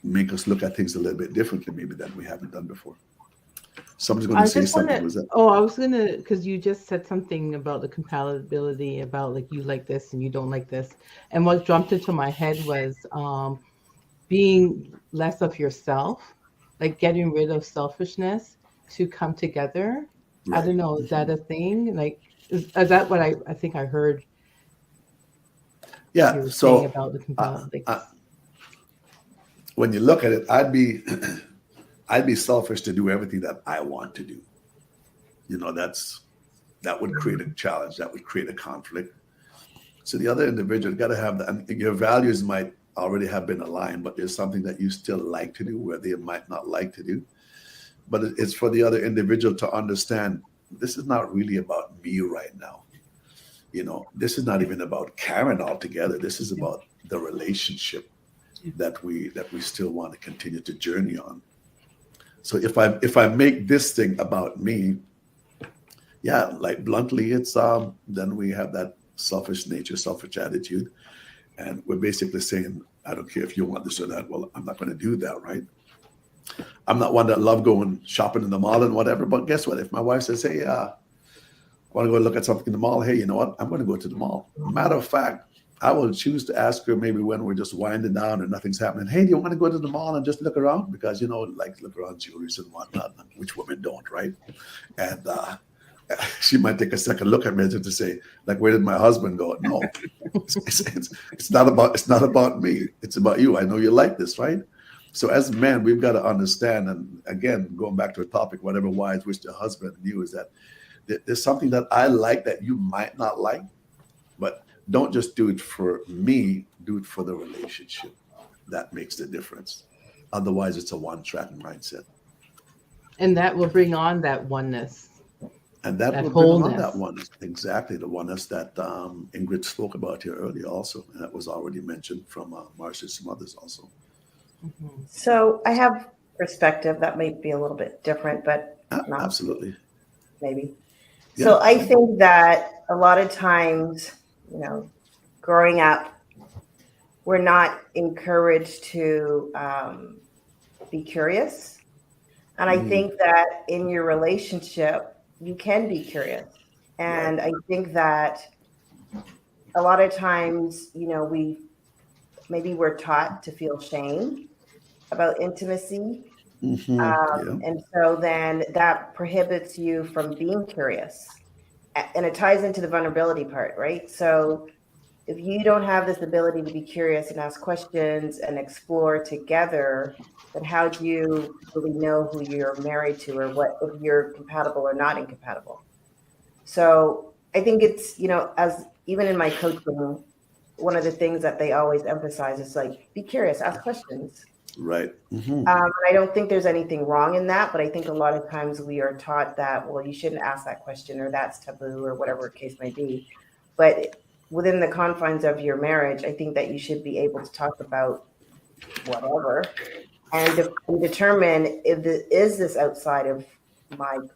make us look at things a little bit differently, maybe than we haven't done before. Somebody's going to say something. Was that? Oh, I was gonna, because you just said something about the compatibility, about like you like this and you don't like this, and what jumped into my head was being less of yourself, like getting rid of selfishness to come together. Right. I don't know, is that a thing? Like, is that what I think I heard? Yeah. You were So saying about the compatibility. When you look at it, I'd be selfish to do everything that I want to do. That would create a challenge. That would create a conflict. So the other individual got to have that. And your values might already have been aligned, but there's something that you still like to do where they might not like to do. But it's for the other individual to understand, this is not really about me right now. This is not even about Karen altogether. This is about the relationship that we still want to continue to journey on. So if I make this thing about me, yeah, like bluntly, it's then we have that selfish nature, selfish attitude, and we're basically saying, I don't care if you want this or that. Well, I'm not going to do that, right? I'm not one that love going shopping in the mall and whatever. But guess what? If my wife says, hey, I want to go look at something in the mall, hey, you know what? I'm going to go to the mall. Matter of fact, I will choose to ask her maybe when we're just winding down and nothing's happening. Hey, do you want to go to the mall and just look around? Because, like look around jewelries and whatnot, which women don't, right? And she might take a second look at me to say, like, where did my husband go? No, it's not about me. It's about you. I know you like this, right? So as men, we've got to understand, and again, going back to a topic, whatever wives wish their husband knew, is that there's something that I like that you might not like, but don't just do it for me, do it for the relationship. That makes the difference. Otherwise, it's a one-track mindset. And that will bring on that oneness. And that will bring on that oneness. Exactly, the oneness that Ingrid spoke about here earlier also. And that was already mentioned from Marcia and some others also. Mm-hmm. So I have perspective that might be a little bit different, but not absolutely. Maybe. Yeah. So I think that a lot of times, growing up, we're not encouraged to be curious. And I think that in your relationship, you can be curious. And I think that a lot of times, we're taught to feel shame about intimacy. And so then that prohibits you from being curious. And it ties into the vulnerability part, right? So if you don't have this ability to be curious and ask questions and explore together, then how do you really know who you're married to, or what, if you're compatible or not incompatible? So I think it's, as even in my coaching, one of the things that they always emphasize is like, be curious, ask questions. Right. Hmm. I don't think there's anything wrong in that, but I think a lot of times we are taught that, well, you shouldn't ask that question or that's taboo or whatever case may be. But within the confines of your marriage, I think that you should be able to talk about whatever and determine if is this outside of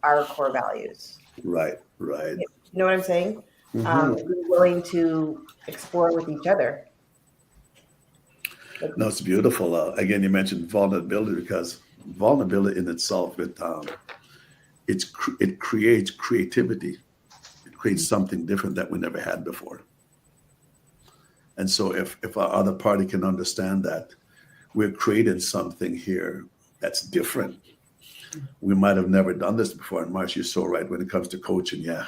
our core values. Right. Right. You know what I'm saying? Hmm. Be willing to explore with each other. Like, No, it's beautiful. Again, you mentioned vulnerability because vulnerability in itself, it creates creativity. It creates something different that we never had before. And so, if our other party can understand that we're creating something here that's different, we might have never done this before. And Marsh, you're so right when it comes to coaching. Yeah,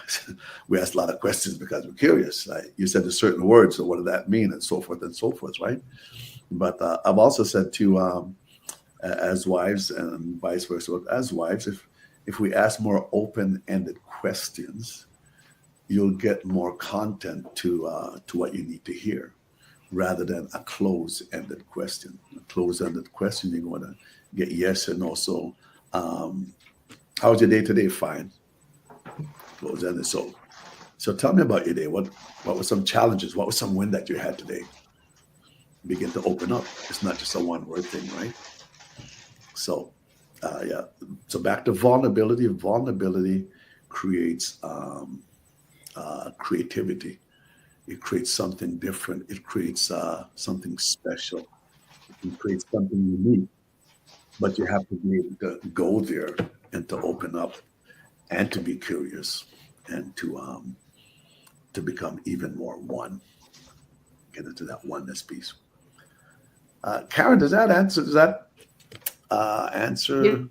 we ask a lot of questions because we're curious. You said a certain word, so what does that mean, and so forth, right? But I've also said to as wives and vice versa, as wives, if we ask more open-ended questions, you'll get more content to what you need to hear, rather than a closed-ended question. A closed-ended question, you're going to get yes or no. So, how's your day today? Fine. Closed-ended. So tell me about your day. What were some challenges? What was some win that you had today? Begin to open up. It's not just a one-word thing, right? So, yeah. So back to vulnerability. Vulnerability creates creativity. It creates something different. It creates something special. It creates something unique. But you have to be able to go there and to open up and to be curious and to become even more one. Get into that oneness piece. Karen, does that answer? Does that Yeah. answer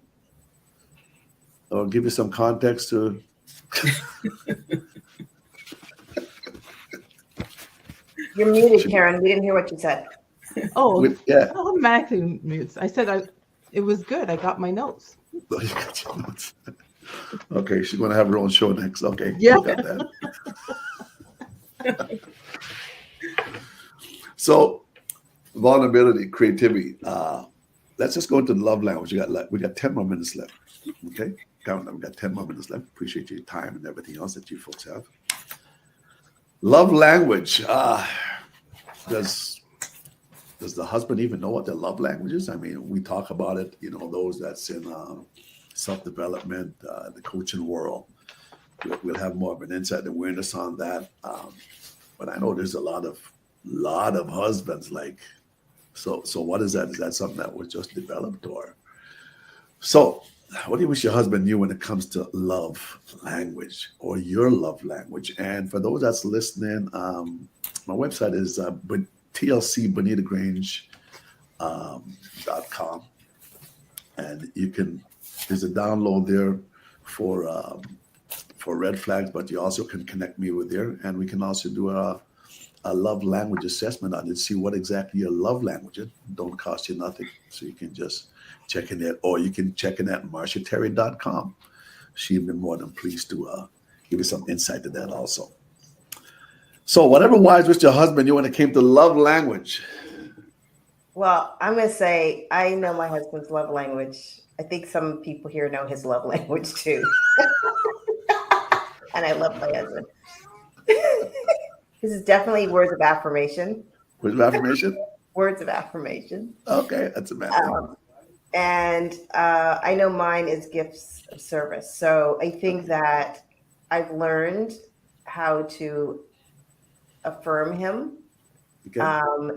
or give you some context to? you're muted, Karen. We didn't hear what you said. Oh, Yeah. automatically mutes. I said it was good. I got my notes. Oh, you got your notes. Okay, she's going to have her own show next. Okay, Yeah. got that. So, vulnerability, creativity. Let's just go into the love language. We got 10 more minutes left. Okay, Karen, we got 10 more minutes left. Appreciate your time and everything else that you folks have. Love language. Does the husband even know what their love language is? I mean, we talk about it. Those that's in self-development, the coaching world. We'll have more of an insight and awareness on that. But I know there's a lot of husbands like. So what is that? Is that something that was just developed, or so? What do you wish your husband knew when it comes to love language or your love language? And for those that's listening, my website is TLC Bonitto Grange .com, and there's a download there for red flags, but you also can connect me with there, and we can also do a love language assessment on it, see what exactly your love language is. Don't cost you nothing, so you can just check in there, or you can check in at marshaterry.com. She'd be more than pleased to give you some insight to that also. So whatever wise with your husband you when it came to love language. Well, I'm going to say I know my husband's love language. I think some people here know his love language too. And I love my husband. This is definitely words of affirmation. Words of affirmation? Words of affirmation. Okay, that's a bad thing. And I know mine is gifts of service. So I think that I've learned how to affirm him. Okay.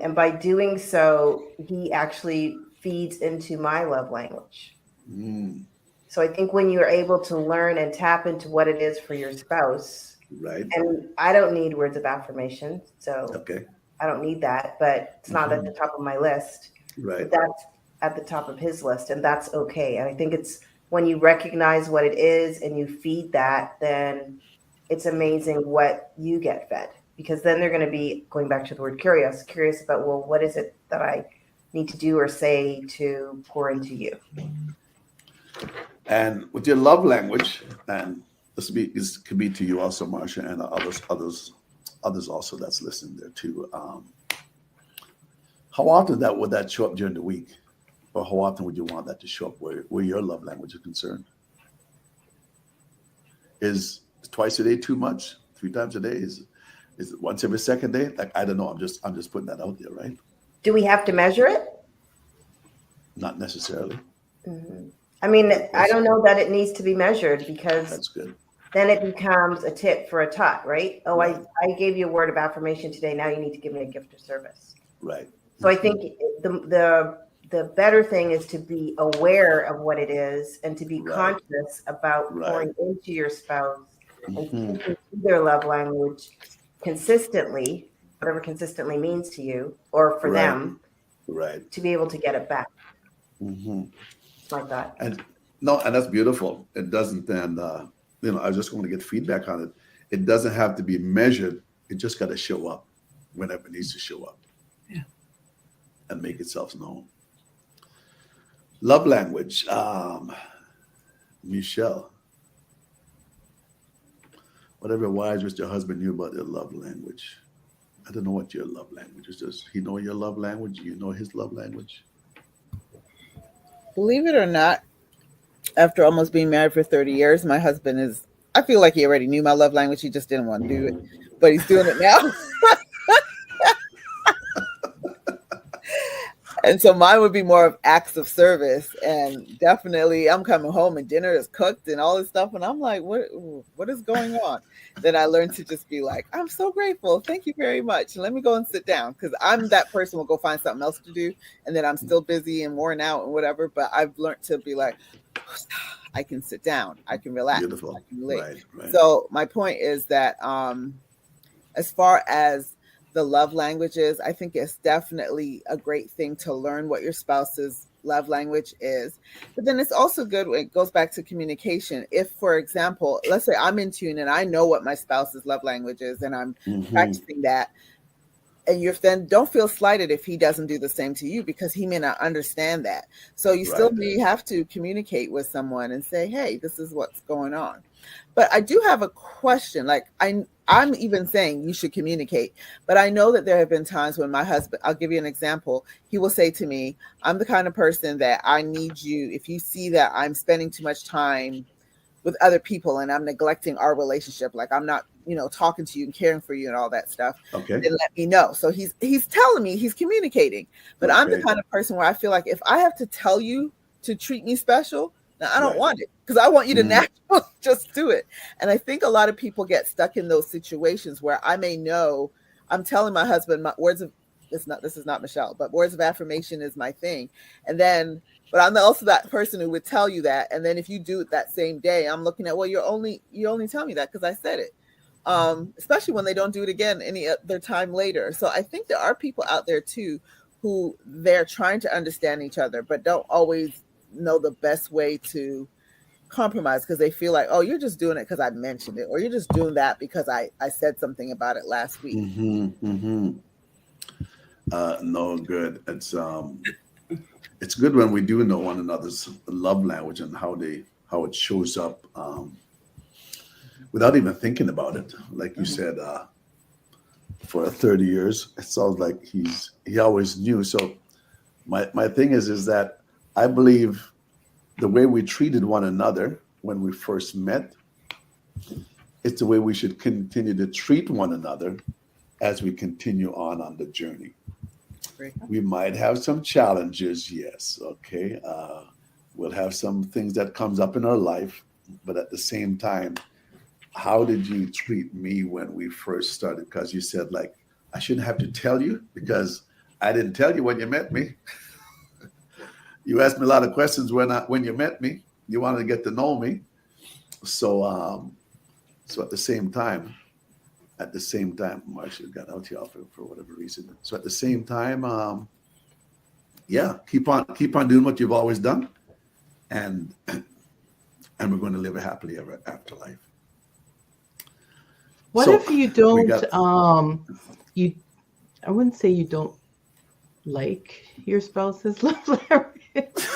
And by doing so, he actually feeds into my love language. Mm, So I think when you're able to learn and tap into what it is for your spouse, right. and I don't need words of affirmation, so Okay. I don't need that, but it's not at the top of my list. Right. But that's at the top of his list, and that's okay. And I think it's when you recognize what it is and you feed that, then it's amazing what you get fed. Because then they're going to be, going back to the word curious about, well, what is it that I need to do or say to pour into you? And with your love language, and this could be to you also, Marsha, and others also that's listening there too. How often would that show up during the week? Or how often would you want that to show up where your love language is concerned? Is twice a day too much? 3 times a day? Is it once every second day? Like, I don't know. I'm just putting that out there, right? Do we have to measure it? Not necessarily. Mhm. I mean, Good I don't question. know that it needs to be measured, because That's good. then it becomes a tit for a tat, right? Oh, Right. I gave you a word of affirmation today. Now you need to give me a gift of service. Right. So I think the better thing is to be aware of what it is and to be Right. conscious about Right. pouring into your spouse and Mhm. speaking to their love language consistently, whatever consistently means to you or for Right. them, Right. to be able to get it back Hmm. like that. And no, and that's beautiful. It doesn't then, I was just going to get feedback on it. It doesn't have to be measured. It just got to show up whenever it needs to show up. Yeah. And make itself known. Love language. Michelle, whatever wise which your husband knew about your love language. I don't know what your love language is. Does he know your love language? You know his love language? Believe it or not, after almost being married for 30 years, my husband is, I feel like he already knew my love language. He just didn't want to do it, but he's doing it now. And so mine would be more of acts of service. And definitely I'm coming home and dinner is cooked and all this stuff. And I'm like, what is going on? Then I learned to just be like, I'm so grateful. Thank you very much. Let me go and sit down. Because I'm that person who will go find something else to do. And then I'm still busy and worn out and whatever. But I've learned to be like, I can sit down. I can relax. Beautiful. I can relate. Right, right. So my point is that as far as the love languages, I think it's definitely a great thing to learn what your spouse's love language is. But then it's also good when it goes back to communication. If, for example, let's say I'm in tune and I know what my spouse's love language is and I'm practicing that, and you're then don't feel slighted if he doesn't do the same to you, because he may not understand that. So you still Right. may have to communicate with someone and say, hey, this is what's going on. But I do have a question. Like I'm even saying you should communicate, but I know that there have been times when my husband, I'll give you an example. He will say to me, I'm the kind of person that I need you. If you see that I'm spending too much time with other people and I'm neglecting our relationship, like I'm not, talking to you and caring for you and all that stuff, Okay. then let me know. So he's telling me, he's communicating, but I'm the Okay. kind of person where I feel like if I have to tell you to treat me special, now I don't Right. want it, because I want you to naturally just do it. And I think a lot of people get stuck in those situations where I may know I'm telling my husband my words of, this is not Michelle, but words of affirmation is my thing. And then, but I'm also that person who would tell you that. And then if you do it that same day, I'm looking at, well, you only tell me that because I said it. Especially when they don't do it again any other time later. So I think there are people out there too who they're trying to understand each other, but don't always know the best way to compromise, because they feel like, oh, you're just doing it because I mentioned it, or you're just doing that because I said something about it last week. No, good. It's good when we do know one another's love language and how it shows up without even thinking about it. Like you said, for 30 years, it sounds like he always knew. So my thing is that I believe the way we treated one another when we first met, it's the way we should continue to treat one another as we continue on the journey. We might have some challenges, yes, okay. We'll have some things that comes up in our life, but at the same time, how did you treat me when we first started? Because you said, like, I shouldn't have to tell you because I didn't tell you when you met me. You asked me a lot of questions when you met me. You wanted to get to know me. So at the same time, Marsha got out here for whatever reason. So at the same time, keep on doing what you've always done, and we're going to live a happily ever after life. What So if you don't I wouldn't say you don't like your spouse's love language.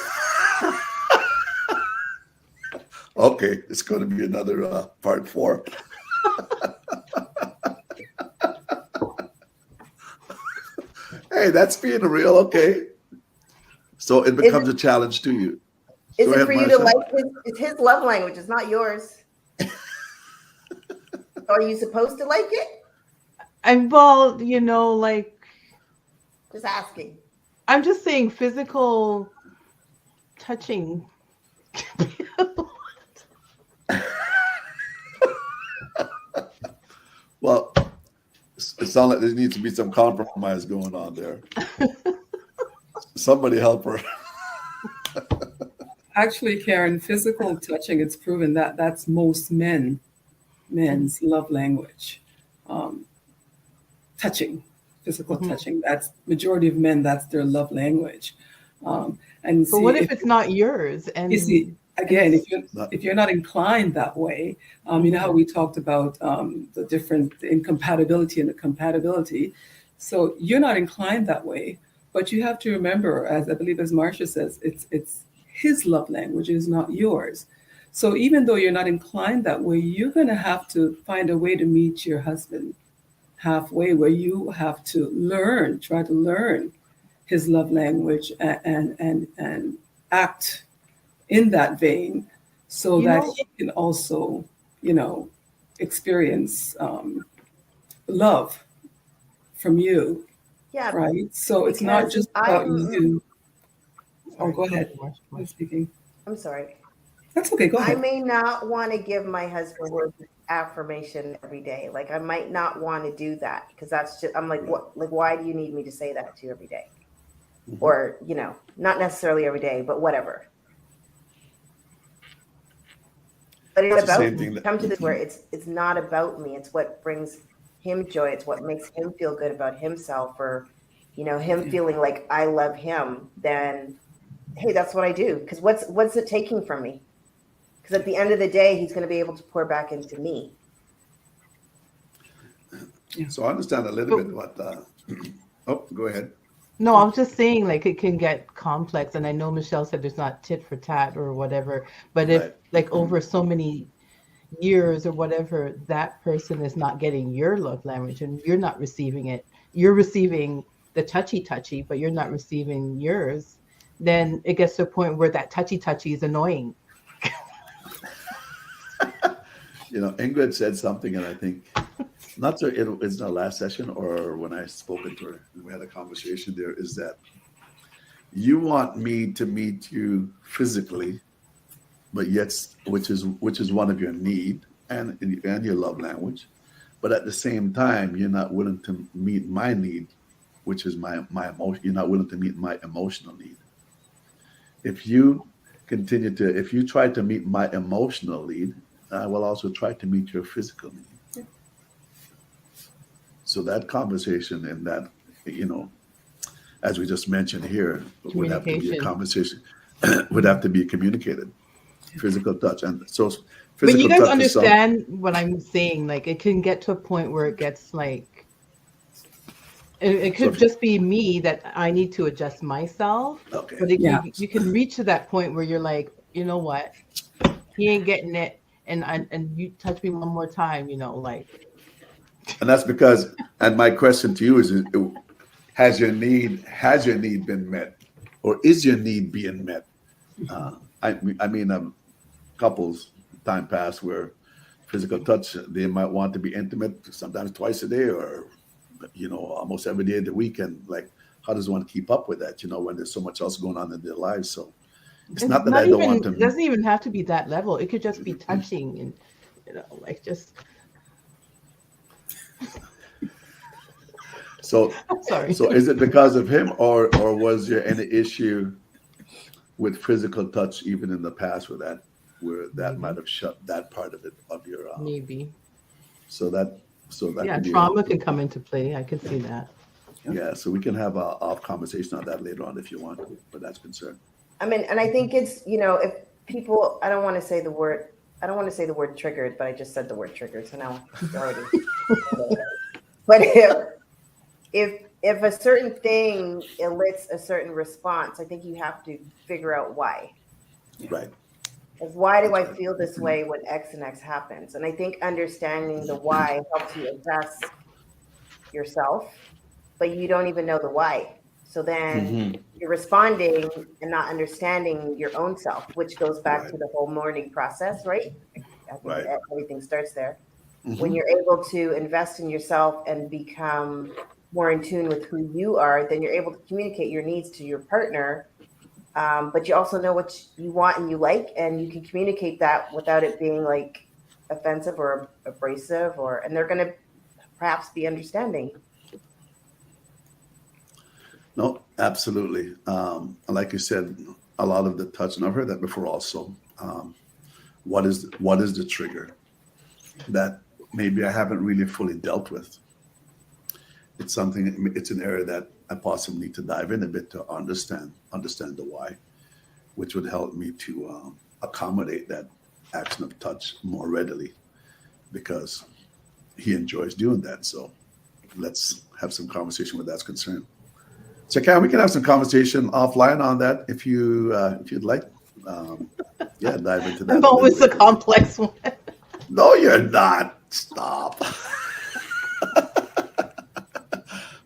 Okay, it's going to be another part 4. Hey, that's being real. Okay. So it becomes a challenge to you. Is Go it ahead, for you to Marcia. like his? It's his love language. It's not yours. Are you supposed to like it? And well, like Just asking. I'm just saying physical touching. Well, it sounds like there needs to be some compromise going on there. Somebody help her. Actually, Karen, physical touching, it's proven that that's most men's love language. Um, touching, physical Mhm. touching. That's majority of men. That's their love language. And But see, what if it's not yours? you see And again, it's Not- if you're not inclined that way, you know how Mhm. we talked about the different incompatibility and the compatibility. So you're not inclined that way, but you have to remember, as I believe, as Marcia says, it's his love language, it is not yours. So even though you're not inclined that way, you're going to have to find a way to meet your husband halfway, where you have to try to learn his love language and act in that vein so you that know, he can also, you know, experience love from you, Yeah, right? So it's not because just about you. Oh, sorry, go go ahead. ahead, Marcia. I'm speaking. I'm sorry. That's okay. Go I ahead. may not want to give my husband words of affirmation every day. Like I might not want to do that because that's just I'm like, Right. what, like why do you need me to say that to you every day? Mhm. Or, not necessarily every day, but whatever. But it's It's the about same me. thing that. Come to this where it's not about me. It's what brings him joy. It's what makes him feel good about himself, or him Yeah. feeling like I love him. Then hey, that's what I do. Because what's it taking from me? Because at the end of the day, he's going to be able to pour back into me. So I understand a little But bit what. Oh, go ahead. no, I'm just saying, like, it can get complex. And I know Michelle said there's not tit for tat or whatever. But if, Right. like, over so many years or whatever, that person is not getting your love language and you're not receiving it, you're receiving the touchy touchy, but you're not receiving yours, then it gets to a point where that touchy touchy is annoying. Ingrid said something, and I think not so it's in our last session or when I spoken to her and we had a conversation there, is that you want me to meet you physically, but yet which is one of your need and your love language, but at the same time you're not willing to meet my need, which is my emotion. You're not willing to meet my emotional need. If you if you try to meet my emotional need, I will also try to meet your physical need. So that conversation and that, as we just mentioned here, would have to be a Communication. conversation, would have to be communicated. Physical touch, and so But you physical guys touch is some. understand what I'm saying? Like, it can get to a point where it gets like, it So could if you, just be me that I need to adjust myself, okay, but Yeah. you can reach to that point where you're like, you know what, he ain't getting it, and you touch me one more time, like and that's because, and my question to you is, has your need been met, or is your need being met? I mean, couples time past where physical touch, they might want to be intimate sometimes twice a day, or almost every day of the weekend. Like, how does one keep up with that? When there's so much else going on in their lives. So it's it's not that not I don't even, want it to. doesn't even have to be that level. It could just be touching and like just So, sorry. so is it because of him, or was there any issue with physical touch even in the past where that might Maybe, have shut that part of it of your maybe. so that Yeah, could be trauma can come into play. I can see that. yeah. So we can have a off conversation on that later on if you want, but that's concerned. I mean, and I think it's, if people, I don't want to say the word triggered, but I just said the word triggered. So now you're already, but if a certain thing elicits a certain response, I think you have to figure out why. Right. Like, why do That's I right. feel this way when X and X happens? And I think understanding the why helps you address yourself, but you don't even know the why. So then Mhm. you're responding and not understanding your own self, which goes back Right. to the whole mourning process, right? I think Right. everything starts there. When Mhm. you're able to invest in yourself and become more in tune with who you are, then you're able to communicate your needs to your partner. But you also know what you want and you like, and you can communicate that without it being like offensive or abrasive, and they're going to perhaps be understanding. No, absolutely. And like you said, a lot of the touch, and I've heard that before also. What is the trigger that maybe I haven't really fully dealt with? It's something. It's an area that I possibly need to dive in a bit to understand the why, which would help me to accommodate that action of touch more readily because he enjoys doing that. So let's have some conversation where that's concerned. So, Cam, we can have some conversation offline on that if you'd like. Um, yeah, dive into that I'm a little always the bit. complex one. No, you're not. Stop.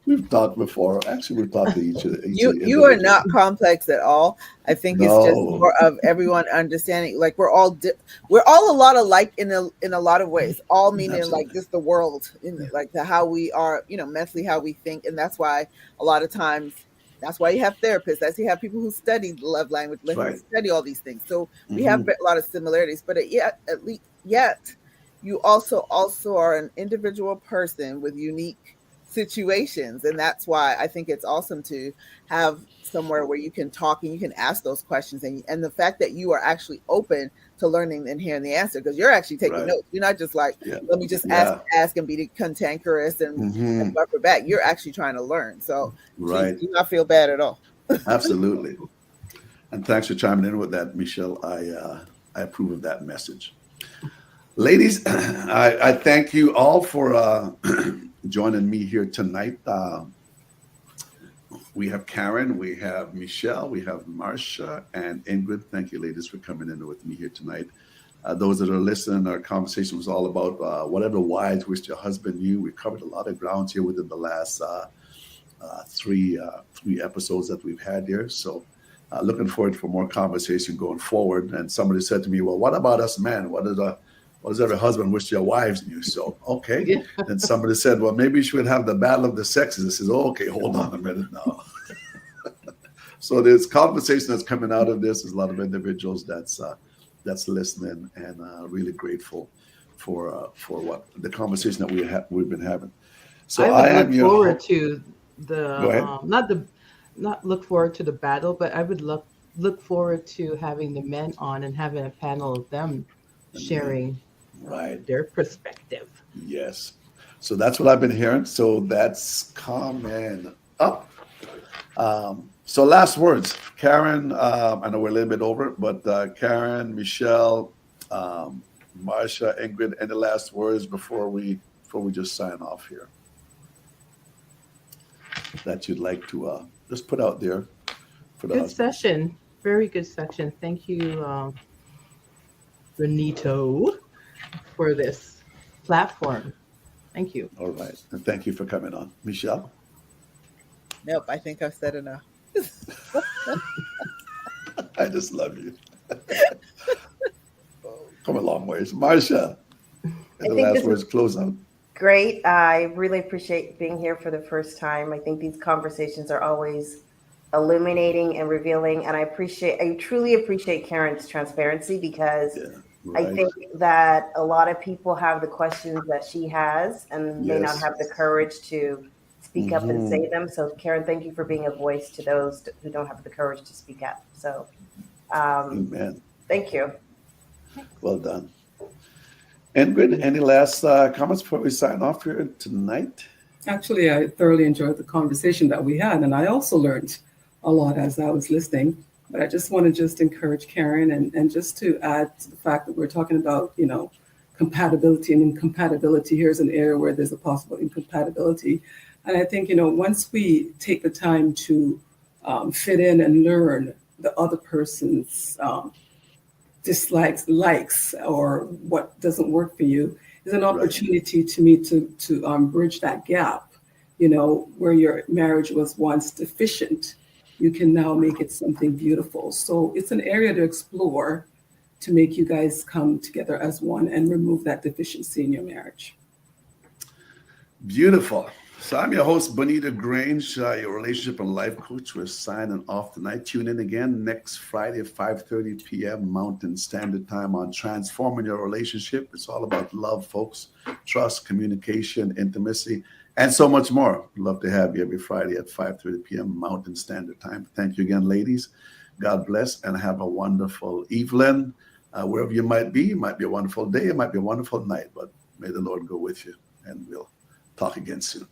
We've talked before. Actually, we've talked to each You are individual. not complex at all. I think it's just No, more of everyone understanding. Like we're all a lot alike in a lot of ways. All meaning like absolutely. just the world in like the how we are, mentally how we think, and that's why a lot of times that's why you have therapists. That's why you have people who study the love language, That's who right. study all these things. So we have Hmm. a lot of similarities, but at least yet you also are an individual person with unique situations, and that's why I think it's awesome to have somewhere where you can talk and you can ask those questions, and the fact that you are actually open to learning and hearing the answer, because you're actually taking Right. notes. You're not just like, Yeah. let me just Yeah. ask and be cantankerous and Hmm. rubber back. You're actually trying to learn, so please Right. do not feel bad at all. Absolutely. And thanks for chiming in with that, Michelle. I approve of that message. Ladies, I thank you all for joining me here tonight. We have Karen, we have Michelle, we have Marcia, and Ingrid. Thank you, ladies, for coming in with me here tonight. Those that are listening, our conversation was all about whatever wives wish your husband knew. We covered a lot of ground here within the last three episodes that we've had here. So looking forward for more conversation going forward. And somebody said to me, well, what about us men? What does every husband wish their wives knew? So, okay. Yeah. Then somebody said, well, maybe you should have the battle of the sexes. I says, oh, okay, hold on a minute now. So there's conversation that's coming out of this. There's a lot of individuals that's listening, and really grateful for what the conversation that we've been having. So I would I am look your forward to the go ahead. not look forward to the battle, but I would look forward to having the men on and having a panel of them And then, sharing right. their perspective. Yes. So that's what I've been hearing. So that's coming up. So last words, Karen. I know we're a little bit over, but Karen, Michelle, Marsha, Ingrid, any last words before we just sign off here that you'd like to just put out there for the Good husbands? session. Very good session. Thank you, Bonitto, for this platform. Thank you. All right, and thank you for coming on, Michelle. Nope, I think I've said enough. I just love you. Come a long ways, Marsha. I And the think last this is words close out. great. I really appreciate being here for the first time. I think these conversations are always illuminating and revealing, and I truly appreciate Karen's transparency, because Yeah, I right. think that a lot of people have the questions that she has and may not Yes. have the courage to speak up and Hmm. say them. So, Karen, thank you for being a voice to those who don't have the courage to speak up. So, Amen. thank you. Well done. Ingrid, any last comments before we sign off here tonight? Actually, I thoroughly enjoyed the conversation that we had, and I also learned a lot as I was listening. But I just want to just encourage Karen and just to add to the fact that we're talking about, compatibility and incompatibility. Here's an area where there's a possible incompatibility. And I think, once we take the time to fit in and learn the other person's dislikes, likes, or what doesn't work for you, is an Right. opportunity to me to bridge that gap, where your marriage was once deficient, you can now make it something beautiful. So it's an area to explore to make you guys come together as one and remove that deficiency in your marriage. Beautiful. So I'm your host, Bonitto Grange, your relationship and life coach. We're signing off tonight. Tune in again next Friday at 5:30 p.m. Mountain Standard Time on Transforming Your Relationship. It's all about love, folks, trust, communication, intimacy, and so much more. Love to have you every Friday at 5:30 p.m. Mountain Standard Time. Thank you again, ladies. God bless and have a wonderful evening. Wherever you might be, it might be a wonderful day, it might be a wonderful night, but may the Lord go with you, and we'll talk again soon.